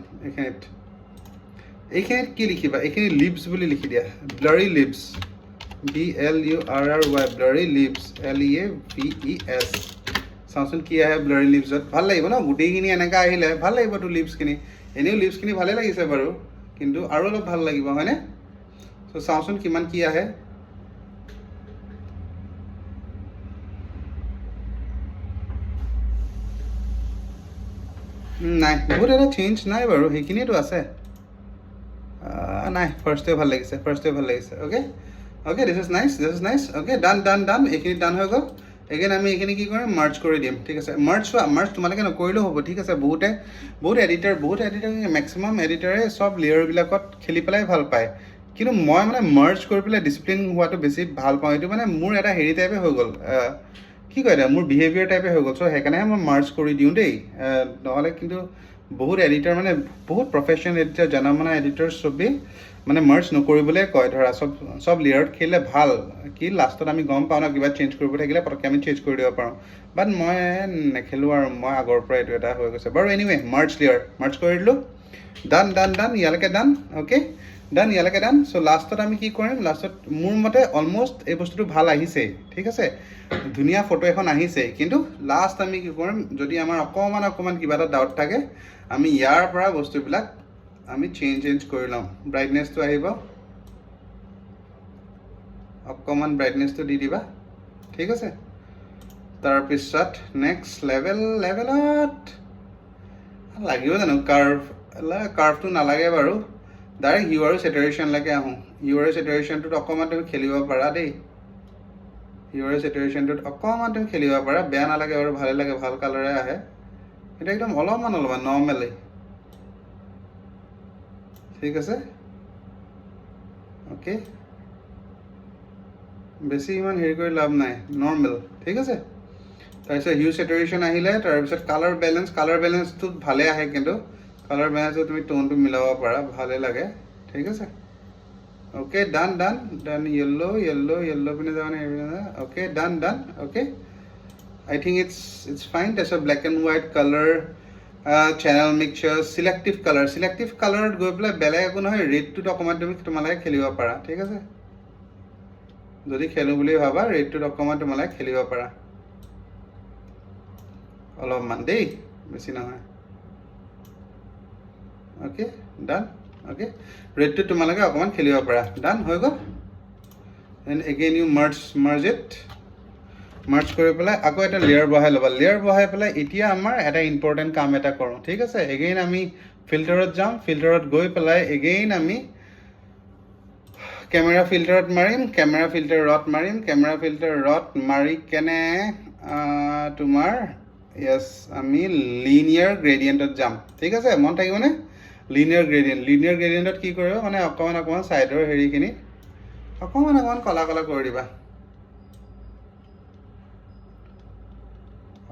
এইখিনিত কি লিখিবা? এইখিনি লিপছ বুলি লিখি দিয়া, ব্লাৰি লিপছ, BLURRY, ব্লাৰি লিপছ, LEAVES। চাওঁচোন কি আহে ব্লাৰি লিপছত। ভাল লাগিব ন গোটেইখিনি এনেকৈ আহিলে, ভাল লাগিবতো লিপছখিনি। এনেও লিপছখিনি ভালেই লাগিছে বাৰু, কিন্তু আৰু অলপ ভাল লাগিব, হয়নে? চ' চাওঁচোন কিমান কি আহে। নাই, বহুত এটা চেঞ্জ নাই বাৰু, সেইখিনিয়েতো আছে। নাই, ফাৰ্ষ্টটোৱে ভাল লাগিছে। Okay, this is nice. Okay, done. এইখিনি ডান হৈ গ'ল। এগেইন আমি এইখিনি কি কৰিম? মাৰ্চ কৰি দিম, ঠিক আছে? মাৰ্চ তোমালোকে নকৰিলেও হ'ব, ঠিক আছে? বহুত এডিটাৰ মেক্সিমাম এডিটাৰে চব লেয়াৰবিলাকত খেলি পেলাই ভাল পায়, কিন্তু মই মানে মাৰ্চ কৰি পেলাই ডিচিপ্লিন হোৱাটো বেছি ভাল পাওঁ। এইটো মানে মোৰ এটা হেৰি টাইপে হৈ গ'ল, কি কয় এতিয়া, মোৰ বিহেভিয়াৰ টাইপে হৈ গ'ল। চ' সেইকাৰণেহে মই মাৰ্চ কৰি দিওঁ দেই। নহ'লে কিন্তু বহুত এডিটাৰ মানে বহুত প্ৰফেশ্যনেল এডিটাৰ, জনা মনা এডিটাৰ চবেই মানে মাৰ্চ নকৰিবলৈ কয়। ধৰা চব লেয়াৰত খেলিলে ভাল, কি লাষ্টত আমি গম পাওঁ ন কিবা চেঞ্জ কৰিব থাকিলে পটককৈ আমি চেঞ্জ কৰি দিব পাৰোঁ। বাট মই নেখেলোঁ আৰু, মই আগৰ পৰা এইটো এটা হৈ গৈছে বাৰু। এনিৱে, মাৰ্চ কৰি দিলোঁ। ডান, ইয়ালৈকে ডান। অ'কে, ইয়ালৈকে ডান। চ' লাষ্টত আমি কি কৰিম? লাষ্টত মোৰ মতে অলমষ্ট এই বস্তুটো ভাল আহিছেই, ঠিক আছে? ধুনীয়া ফটো এখন আহিছেই, কিন্তু লাষ্ট আমি কি কৰিম? যদি আমাৰ অকণমান কিবা এটা ডাউট থাকে, আমি ইয়াৰ পৰা বস্তুবিলাক আমি চেঞ্জ কৰি ল'ম। ব্ৰাইটনেছটো আহিব, অকণমান ব্ৰাইটনেছটো দি দিবা, ঠিক আছে? তাৰপিছত নেক্সট লেভেলত লাগিব জানো কাৰ্ভটো? নালাগে বাৰু, ডাইৰেক্ট হিউ আৰু চেটাৰেশ্যনলৈকে আহোঁ। হিউ আৰু চেটাৰেশ্যনটোত অকণমান তুমি খেলিব পাৰা দেই। বেয়া নালাগে বাৰু, ভালেই লাগে, ভাল কালাৰে আহে। কিন্তু একদম অলপমান নৰ্মেলি, ঠিক আছে? অ'কে, বেছি ইমান হেৰি কৰি লাভ নাই, নৰ্মেল, ঠিক আছে? তাৰপিছত হিউ চেটাৰেশ্যন আহিলে, তাৰপিছত কালাৰ বেলেঞ্চটো ভালে আহে, কিন্তু কালাৰ বেলেঞ্চটো তুমি টোনটো মিলাব পাৰা, ভালেই লাগে, ঠিক আছে? অ'কে, ডান। য়েল্লো পিনে যাবা নে? Okay, done. Okay, I think it's fine. তাৰপিছত black and white colour, channel mixer, selective কালাৰত গৈ পেলাই বেলেগ একো নহয়, ৰেডটোত অকণমান তোমালোকে খেলিব পাৰা, ঠিক আছে? যদি খেলোঁ বুলি ভাবা, ৰেডটোত অকণমান তোমালোকে খেলিব পাৰা, অলপমান দেই, বেছি নহয়। Okay, done. অ'কে, ৰেডটোত তোমালোকে অকণমান খেলিব পাৰা, ডান হৈ গ'ল। দেন এগেইন ইউ মাৰ্চ কৰি পেলাই আকৌ এটা লেয়াৰ বহাই ল'বা। লেয়াৰ বহাই পেলাই এতিয়া আমাৰ এটা ইম্পৰ্টেণ্ট কাম এটা কৰোঁ, ঠিক আছে? এগেইন আমি ফিল্টাৰত যাম। ফিল্টাৰত গৈ পেলাই এগেইন আমি কেমেৰা ফিল্টাৰত মাৰিম, কেমেৰা ফিল্টাৰ ৰড মাৰি কেনে তোমাৰ আমি লিনিয়াৰ গ্ৰেডিয়েণ্টত যাম, ঠিক আছে? মন থাকিবনে? লিনিয়াৰ গ্ৰেডিয়েণ্টত কি কৰিবা? মানে অকণমান ছাইডৰ হেৰিখিনি অকণমান কলা কৰি দিবা,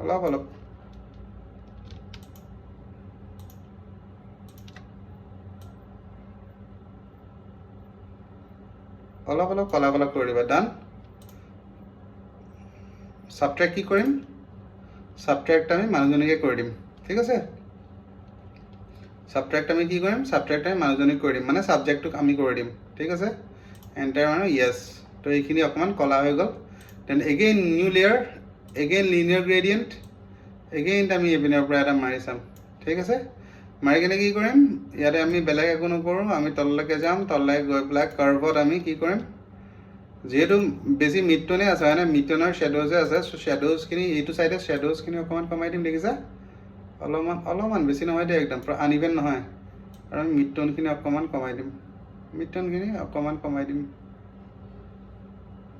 অলপ অলপ কলা কৰি দিবা, ডান। ছাবট্ৰেক্ট কি কৰিম? ছাবট্ৰেক্ট আমি মানুহজনীকে কৰি দিম, ঠিক আছে? ছাবট্ৰেক্ট আমি মানুহজনীক কৰি দিম, মানে ছাবজেক্টটোক আমি কৰি দিম, ঠিক আছে? এণ্টাৰ মাৰো, য়েছ। তো এইখিনি অকণমান কলা হৈ গ'ল। Then again new layer, again linear gradient, again আমি এইপিনৰ পৰা এটা মাৰি চাম, ঠিক আছে মাৰি কিনে কি কৰিম ইয়াতে আমি বেলেগ একো নকৰোঁ আমি তললৈকে যাম তললৈ গৈ পেলাই কাৰ্ভত আমি কি কৰিম যেহেতু বেছি মিডটনে আছে হয়নে মিডটনৰ শ্বেডোজে আছে শ্বেডোজখিনি এইটো চাইডে শ্বেডোজখিনি অকণমান কমাই দিম দেখিছা অলপমান বেছি নহয় দেই একদম পূৰা আনইভেন নহয় আৰু আমি মিডটনখিনি অকণমান কমাই দিম মিডটনখিনি অকণমান কমাই দিম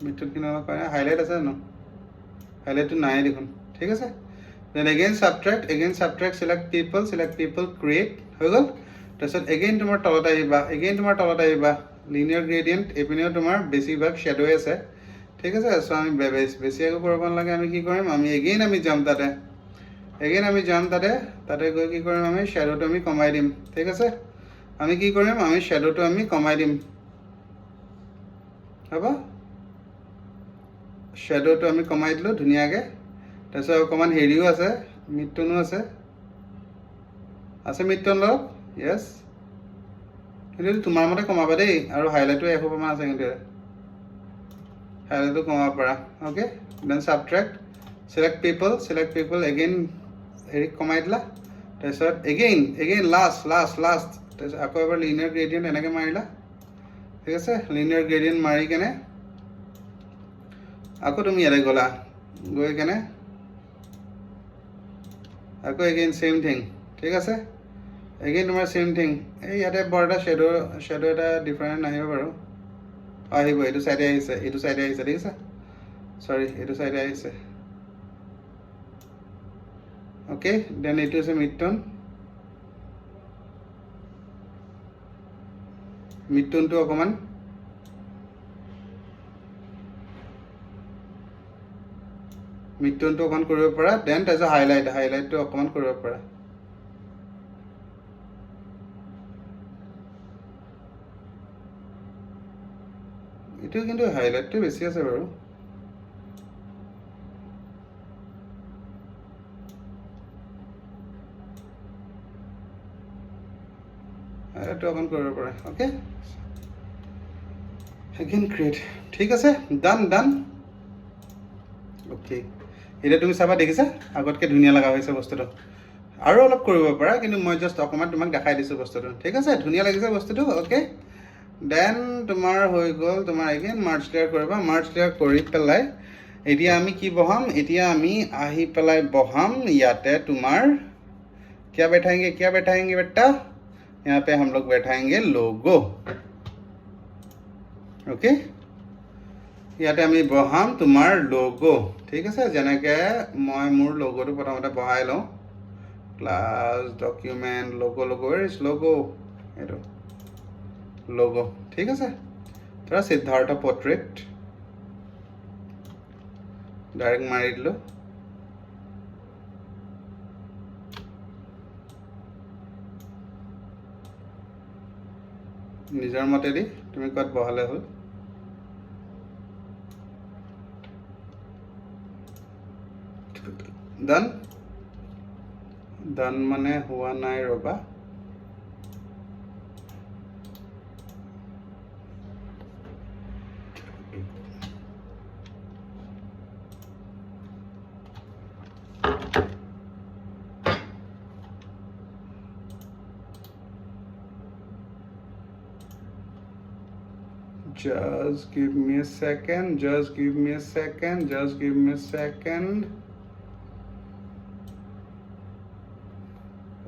মিডটনখিনি অলপ কমাই হাইলাইট আছে জানো হাইলাইটটো নাই দেখোন ঠিক আছে then again subtract select people create হৈ গ'ল তাৰপিছত again তোমাৰ তলত আহিবা linear gradient এপিনেও তোমাৰ বেছিভাগ শ্বেডো আছে ঠিক আছে সো আমি বেছি একো কৰিব নালাগে আমি কি কৰিম আমি again আমি যাম তাতে গৈ কি কৰিম আমি শ্বেডোটো আমি কমাই দিম ঠিক আছে আমি কি কৰিম আমি শ্বেডোটো আমি কমাই দিম হ'ব শ্বেডোটো আমি কমাই দিলোঁ ধুনীয়াকৈ তাৰপিছত অকণমান হেৰিও আছে মিডটনো আছে মিডটন লগত য়েছ কিন্তু তোমাৰ মতে কমাবা দেই আৰু হাইলাইটো এসোপামান আছে কিন্তু হাইলাইটো কমাব পাৰা okay then subtract select people again হেৰি কমাই দিলা তাৰপিছত again লাষ্ট তাৰপিছত আকৌ এবাৰ লিনিয়াৰ গ্ৰেডিয়েণ্ট এনেকৈ মাৰিলা ঠিক আছে লিনিয়াৰ গ্ৰেডিয়েণ্ট মাৰি কেনে আকৌ তুমি ইয়াতে গ'লা গৈ কেনে আকৌ again same thing ঠিক আছে again তোমাৰ same thing এই ইয়াতে বৰ এটা শ্বেডো এটা ডিফাৰেণ্ট আহিব বাৰু আহিব এইটো চাইডে আহিছে ঠিক আছে সৰি এইটো চাইডে আহিছে অ'কে দেন এইটো হৈছে মিডটনটো অকণমান মিডটনটো অকণমান কৰিব পাৰা দেন তাৰপিছত হাইলাইটটো অকণমান কৰিব পাৰা এইটো কিন্তু হাইলাইটটো বেছি আছে বাৰু হাইলাইটটো অকণমান কৰিব পাৰা অ'কে again create ঠিক আছে ডান অ'কে এতিয়া তুমি চাবা দেখিছা আগতকৈ ধুনীয়া লগা হৈছে বস্তুটো আৰু অলপ কৰিব পাৰা কিন্তু মই জাষ্ট অকণমান তোমাক দেখাই দিছোঁ বস্তুটো ঠিক আছে ধুনীয়া লাগিছে বস্তুটো অ'কে দেন তোমাৰ হৈ গ'ল তোমাৰ এগেইন মাৰ্জ লেয়াৰ কৰিবা মাৰ্জ লেয়াৰ কৰি পেলাই এতিয়া আমি কি বহাম এতিয়া আমি আহি পেলাই বহাম ইয়াতে তোমাৰ क्या बैठाएंगे बेटा यहाँ पे हम लोग बैठाएंगे लोगो ओके ইয়াতে আমি বহাম তোমাৰ লোগো ঠিক আছে যেনেকৈ মই মোৰ লোগোটো প্ৰথমতে বহাই লওঁ class document logo is logo এইটো লোগো ঠিক আছে ধৰা সিদ্ধাৰ্থ পৰ্ট্ৰেট ডাইৰেক্ট মাৰি দিলোঁ নিজৰ মতেদি তুমি ক'ত বহালে হ'ল ডান মানে হোৱা নাই ৰবা just give me a second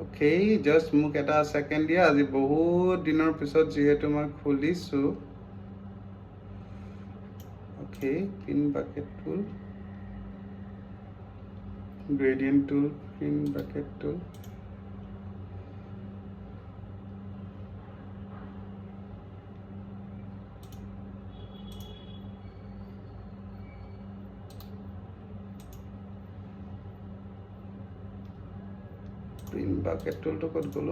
okay just মোক এটা সেকেন্ড দিয়া আজি বহুত দিনৰ পিছত যেহেতু মই খুলিছো okay pin bucket tool gradient tool pin bucket tool pin bucket tool to ক'ত গ'ল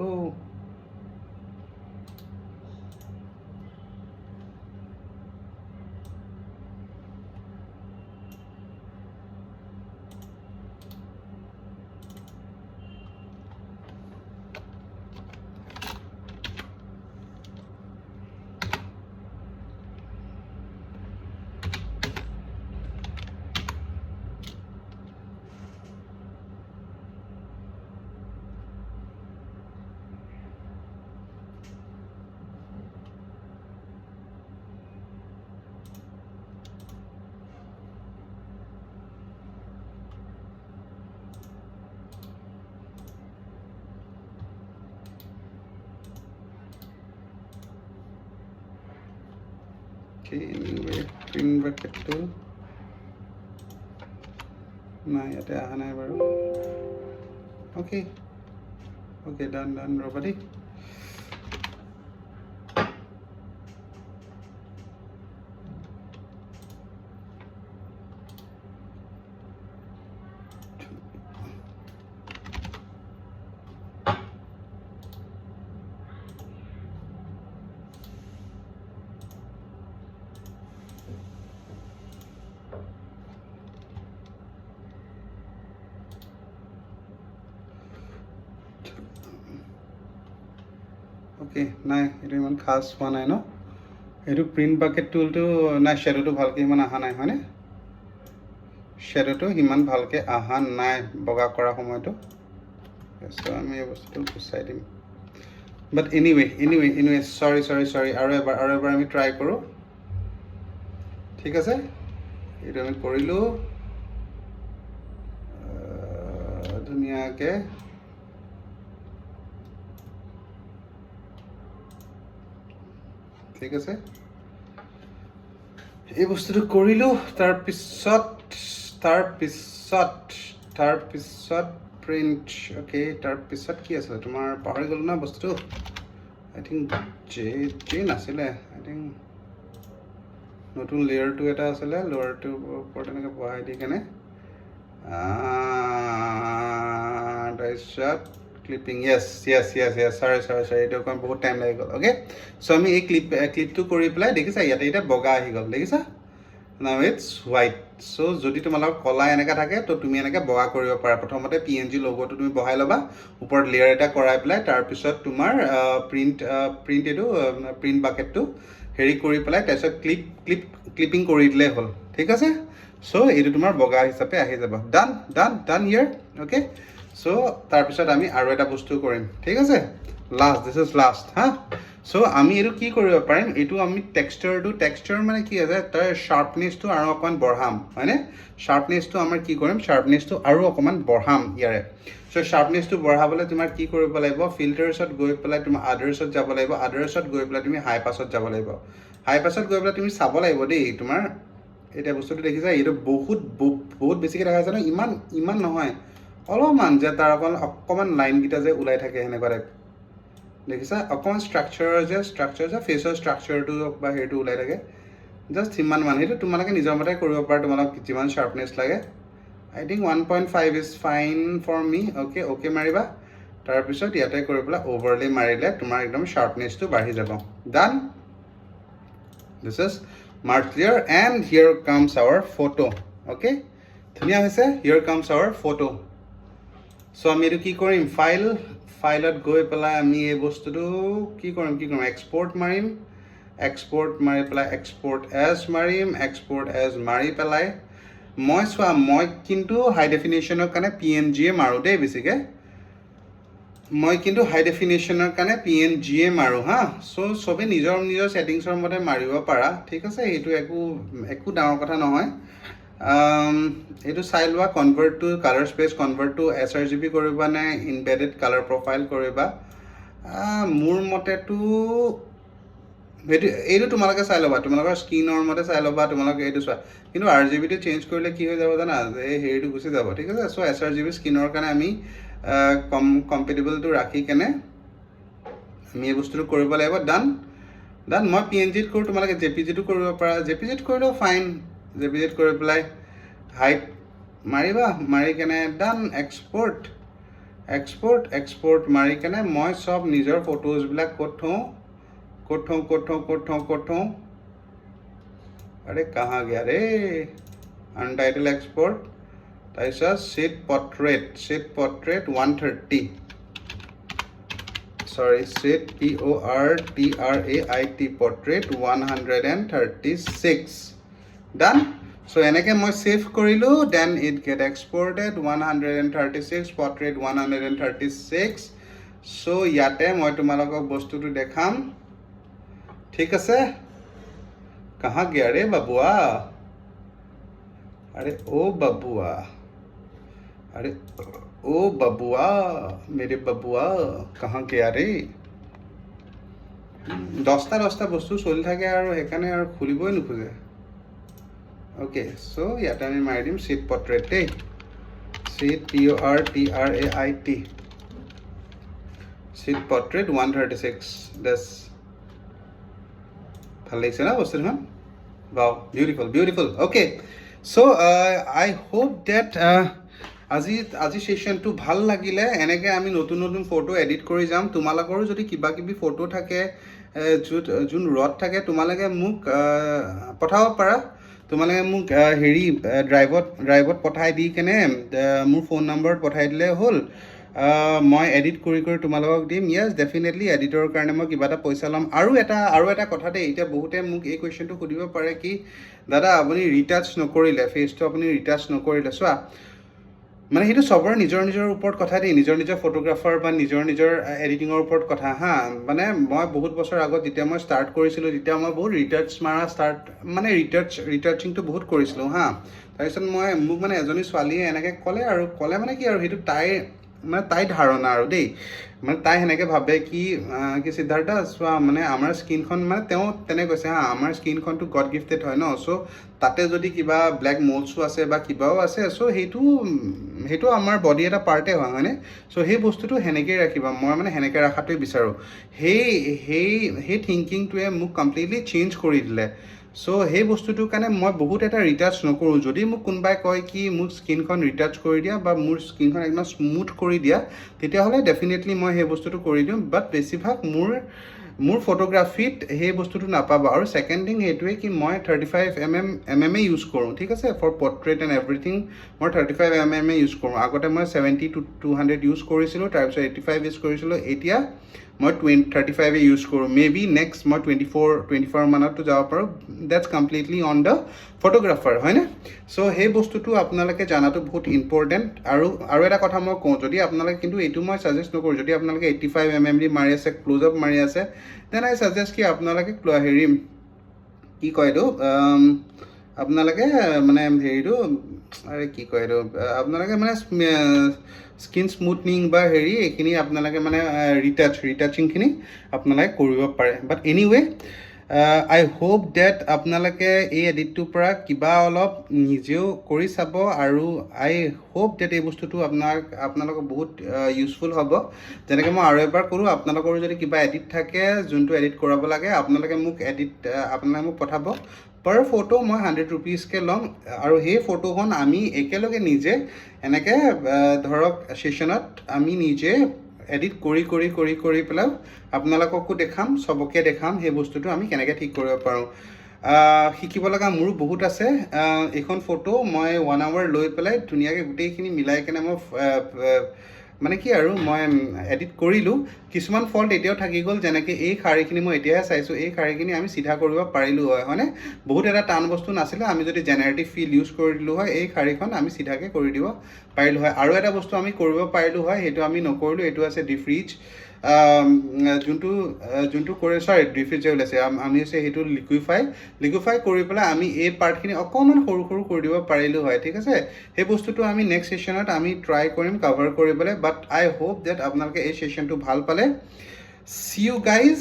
Okay, anyway, print bucket to নাই ইয়াতে অহা নাই বাৰু okay done ৰ'বা okay নাই এইটো ইমান খাস হোৱা নাই ন এইটো প্ৰিণ্ট বাকেট টুলটো নাই শ্বেডোটো ভালকৈ ইমান অহা নাই হয়নে শ্বেডোটো ইমান ভালকৈ অহা নাই বগা কৰা সময়টো চ' আমি এই বস্তুটো গুচাই দিম বাট এনিৱে চৰি আৰু এবাৰ আমি ট্ৰাই কৰোঁ ঠিক আছে এইটো আমি কৰিলোঁ ধুনীয়াকৈ ঠিক আছে এই বস্তুটো কৰিলোঁ তাৰপিছত প্ৰিণ্ট অ'কে তাৰপিছত কি আছিলে তোমাৰ পাহৰি গ'লো না বস্তুটো আই থিংক জে নাছিলে আই থিংক নতুন লেয়াৰটো এটা আছিলে লেয়াৰটোৰ ওপৰত এনেকৈ বহাই দি কেনে তাৰপিছত ক্লিপিং yes sorry এইটো অকণ বহুত টাইম লাগি গ'ল অ'কে চ' আমি এই ক্লিপটো কৰি পেলাই দেখিছা ইয়াতে এতিয়া বগা আহি গ'ল দেখিছা নাও ইটছ হোৱাইট চ' যদি তোমালোকৰ কলা এনেকৈ থাকে তো তুমি এনেকৈ বগা কৰিব পাৰা প্ৰথমতে PNG লগোটো তুমি বহাই ল'বা ওপৰত লেয়াৰ এটা কৰাই পেলাই তাৰপিছত তোমাৰ প্ৰিণ্ট এইটো প্ৰিণ্ট বাকেটটো হেৰি কৰি পেলাই তাৰপিছত ক্লিপিং কৰি দিলেই হ'ল ঠিক আছে চ' এইটো তোমাৰ বগা হিচাপে আহি যাব ডান হিয়াৰ অ'কে চ' তাৰপিছত আমি আৰু এটা বস্তু কৰিম ঠিক আছে দিছ ইজ লাষ্ট হা চ' আমি এইটো কি কৰিব পাৰিম এইটো আমি টেক্সচাৰ মানে কি আছে তাৰ শ্বাৰ্পনেছটো আৰু অকণমান বঢ়াম হয়নে শ্বাৰ্পনেছটো আমাৰ কি কৰিম শ্বাৰ্পনেছটো আৰু অকণমান বঢ়াম ইয়াৰে চ' শ্বাৰ্পনেছটো বঢ়াবলৈ তোমাৰ কি কৰিব লাগিব ফিল্টাৰ্ছত গৈ পেলাই তোমাৰ আদাৰ্ছত যাব লাগিব আদাৰ্ছত গৈ পেলাই তুমি হাই পাছত যাব লাগিব হাই পাছত গৈ পেলাই তুমি চাব লাগিব দেই তোমাৰ এতিয়া বস্তুটো দেখিছা এইটো বহুত বেছিকৈ দেখা আছে ন ইমান নহয় অলপমান যে তাৰ অকণমান লাইনকেইটা যে ওলাই থাকে সেনেকুৱা টাইপ দেখিছা অকণমান ষ্ট্ৰাকচাৰ যে ফেচৰ ষ্ট্ৰাকচাৰটো বা হেৰিটো ওলাই থাকে জাষ্ট সিমান সেইটো তোমালোকে নিজৰ মতে কৰিব পাৰা তোমালোক যিমান শ্বাৰ্পনেছ লাগে I think 1.5 is fine for me okay মাৰিবা তাৰপিছত ইয়াতে কৰি পেলাই অভাৰলি মাৰিলে তোমাৰ একদম শ্বাৰ্পনেছটো বাঢ়ি যাব done this is mark clear and here comes our photo okay ধুনীয়া হৈছে here comes our photo so' আমি এইটো কি কৰিম ফাইলত গৈ পেলাই আমি এই বস্তুটো কি কৰিম এক্সপৰ্ট মাৰি পেলাই এক্সপৰ্ট এজ মাৰি পেলাই মই কিন্তু হাই ডেফিনেশ্যনৰ কাৰণে PNG মাৰোঁ দেই বেছিকৈ মই কিন্তু হাই ডেফিনেশ্যনৰ কাৰণে PNG মাৰোঁ হা চ' চবেই নিজৰ ছেটিংছৰ মতে মাৰিব পাৰা ঠিক আছে এইটো একো ডাঙৰ কথা নহয় এইটো চাই লোৱা convert to colour space convert to sRGB কৰিবা নে ইনবেডেড কালাৰ প্ৰফাইল কৰিবা মোৰ মতেতো এইটো তোমালোকে চাই ল'বা তোমালোকৰ স্কিনৰ মতে চাই ল'বা তোমালোকে এইটো চোৱা কিন্তু RGBটো চেঞ্জ কৰিলে কি হৈ যাব জানা এই হেৰিটো গুচি যাব ঠিক আছে চ' sRGB স্কিনৰ কাৰণে আমি কম্পেটিবলটো ৰাখি কেনে আমি এই বস্তুটো কৰিব লাগিব ডান মই PNGত কৰোঁ তোমালোকে JPGটো কৰিব পাৰা JPGত কৰিলেও ফাইন JPGত কৰি পেলাই হাইট মাৰিবা মাৰি কেনে ডান এক্সপৰ্ট মাৰি কেনে মই চব নিজৰ ফটোজবিলাক ক'ত থওঁ আৰে কাহা গয়া ৰে আনটাইটেল এক্সপৰ্ট তাৰপিছত set portrait 130 set PORTRAIT portrait 136 done so' এনেকৈ মই ছেভ কৰিলোঁ then it get exported 136 portrait 136 so' ইয়াতে মই তোমালোকক বস্তুটো দেখাম ঠিক আছে কাহা গয়া ৰে বাবুয়া अरे ओ बबुआ मेरे बबुआ कहाँ गया रे দহটা বস্তু চলি থাকে আৰু সেইকাৰণে আৰু খুলিবই নোখোজে অ'কে চ' ইয়াতে আমি মাৰি দিম চিট পৰ্ট্ৰেট দেই চিট PORTRAIT চিট পৰ্ট্ৰেট 136 দেছ ভাল লাগিছে না বস্তুটো বাও বিউটিফুল অ'কে চ' আই হোপ ডেট আজি ছেশ্যনটো ভাল লাগিলে এনেকৈ আমি নতুন ফটো এডিট কৰি যাম তোমালোকৰো যদি কিবা কিবি ফটো থাকে যোন ৰড থাকে তোমালোকে মোক পঠাব পাৰা তোমালোকে মোক হেৰি ড্ৰাইভত পঠাই দি কেনে মোৰ ফোন নম্বৰত পঠাই দিলে হ'ল মই এডিট কৰি তোমালোকক দিম য়েছ ডেফিনেটলি এডিটৰ কাৰণে মই কিবা এটা পইচা ল'ম আৰু এটা কথা দেই এতিয়া বহুতে মোক এই কুৱেশ্যনটো সুধিব পাৰে কি দাদা আপুনি ৰিটাচ নকৰিলে ফেচটো আপুনি ৰিটাচ নকৰিলে চোৱা মানে সেইটো চবৰে নিজৰ ওপৰত কথা দেই নিজৰ ফটোগ্ৰাফাৰ বা নিজৰ এডিটিঙৰ ওপৰত কথা হা মানে মই বহুত বছৰ আগত যেতিয়া মই ষ্টাৰ্ট কৰিছিলোঁ তেতিয়া মই বহুত ৰিটাৰ্চ মাৰা মানে ৰিটাৰ্চিংটো বহুত কৰিছিলোঁ হা তাৰপিছত মোক মানে এজনী ছোৱালীয়ে এনেকৈ ক'লে মানে কি আৰু সেইটো তাইৰ ধাৰণা আৰু দেই মানে তাই সেনেকৈ ভাবে কি সিদ্ধাৰ্থ চোৱা মানে আমাৰ স্কিনখন মানে তেওঁ তেনে কৈছে হা আমাৰ স্কিনখনটো গড গিফ্টেড হয় ন চ' তাতে যদি কিবা ব্লেক মোল্ডছো আছে বা কিবাও আছে চ' সেইটো আমাৰ বডি এটা পাৰ্টে হয় হয়নে চ' সেই বস্তুটো সেনেকৈয়ে ৰাখিবা মই মানে সেনেকৈ ৰখাটোৱে বিচাৰোঁ সেই থিংকিংটোৱে মোক কমপ্লিটলি চেঞ্জ কৰি দিলে চ' সেই বস্তুটোৰ কাৰণে মই বহুত এটা ৰিটাচ নকৰোঁ যদি মোক কোনোবাই কয় কি মোক স্কিনখন ৰিটাচ কৰি দিয়া বা মোৰ স্কিনখন একদম স্মুথ কৰি দিয়া তেতিয়াহ'লে ডেফিনেটলি মই সেই বস্তুটো কৰি দিওঁ বাট বেছিভাগ মোৰ ফটোগ্ৰাফীত সেই বস্তুটো নাপাবা আৰু ছেকেণ্ড থিং সেইটোৱে কি মই 35mm ইউজ কৰোঁ ঠিক আছে ফৰ পৰ্ট্ৰেট এণ্ড এভৰিথিং মই 35mm ইউজ কৰোঁ আগতে মই 70-200 ইউজ কৰিছিলোঁ তাৰপিছত 85 ইউজ কৰিছিলোঁ এতিয়া মই 35 ইউজ কৰোঁ মে বি নেক্সট মই 24 মানতো যাব পাৰোঁ that's completely on the photographer হয়নে চ' সেই বস্তুটো আপোনালোকে জনাটো বহুত ইম্পৰ্টেণ্ট আৰু এটা কথা মই কওঁ যদি আপোনালোকে কিন্তু এইটো মই ছাজেষ্ট নকৰোঁ যদি আপোনালোকে 85mm দি মাৰি আছে ক্ল'জ আপ মাৰি আছে দেন আই ছাজেষ্ট কি আপোনালোকে হেৰি কি কয় এইটো আপোনালোকে মানে হেৰিটো আৰে কি কয় এইটো আপোনালোকে মানে স্কিন স্মুথনিং বা হেৰি এইখিনি আপোনালোকে মানে ৰিটাচিংখিনি আপোনালোকে কৰিব পাৰে বাট এনিৱে আই হোপ ডেট আপোনালোকে এই এডিটটোৰ পৰা কিবা অলপ নিজেও কৰি চাব আৰু আই হোপ ডেট এই বস্তুটো আপোনালোকৰ বহুত ইউজফুল হ'ব যেনেকৈ মই আৰু এবাৰ কৰোঁ আপোনালোকৰো যদি কিবা এডিট থাকে যোনটো এডিট কৰাব লাগে আপোনালোকে মোক পঠাব পাৰ ফটো মই 100 ৰুপিজকৈ ল'ম আৰু সেই ফটোখন আমি একেলগে নিজে এনেকৈ ধৰক ছেশ্যনত আমি নিজে এডিট কৰি পেলাই আপোনালোককো দেখাম চবকে দেখাম সেই বস্তুটো আমি কেনেকৈ ঠিক কৰিব পাৰোঁ শিকিব লগা মোৰো বহুত আছে এইখন ফটো মই 1 আৱাৰ লৈ পেলাই ধুনীয়াকৈ গোটেইখিনি মিলাই কেনে মই মানে কি আৰু মই এডিট কৰিলোঁ কিছুমান ফল্ট এতিয়াও থাকি গ'ল যেনেকৈ এই শাৰীখিনি মই এতিয়াহে চাইছোঁ এই শাৰীখিনি আমি চিধা কৰিব পাৰিলোঁ হয়নে বহুত এটা টান বস্তু নাছিলে আমি যদি জেনেৰেটিভ ফিল ইউজ কৰি দিলোঁ হয় এই শাৰীখন আমি চিধাকৈ কৰি দিব পাৰিলোঁ হয় আৰু এটা বস্তু আমি কৰিব পাৰিলোঁ হয় সেইটো আমি নকৰিলোঁ এইটো আছে ডিফ্ৰিজ যোনটো কৰি ডিফ্ৰিজ ওলাইছে আমি হৈছে সেইটো লিকুইফাই কৰি পেলাই আমি এই পাৰ্টখিনি অকণমান সৰু কৰি দিব পাৰিলোঁ হয় ঠিক আছে সেই বস্তুটো আমি নেক্সট ছেশ্যনত আমি ট্ৰাই কৰিম কভাৰ কৰিবলৈ বাট আই হোপ ডেট আপোনালোকে এই ছেশ্যনটো ভাল পালে See you guys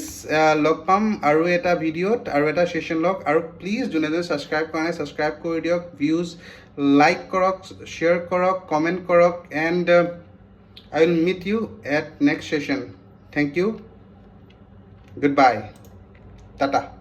লগ পাম আৰু এটা ভিডিঅ'ত আৰু এটা ছেশ্যন লগ আৰু প্লিজ যোনে ছাবস্ক্ৰাইব কৰা নাই ছাবস্ক্ৰাইব কৰি দিয়ক ভিউজ লাইক কৰক শ্বেয়াৰ কৰক কমেণ্ট কৰক and I will meet you at next session. Thank you. Goodbye. Tata.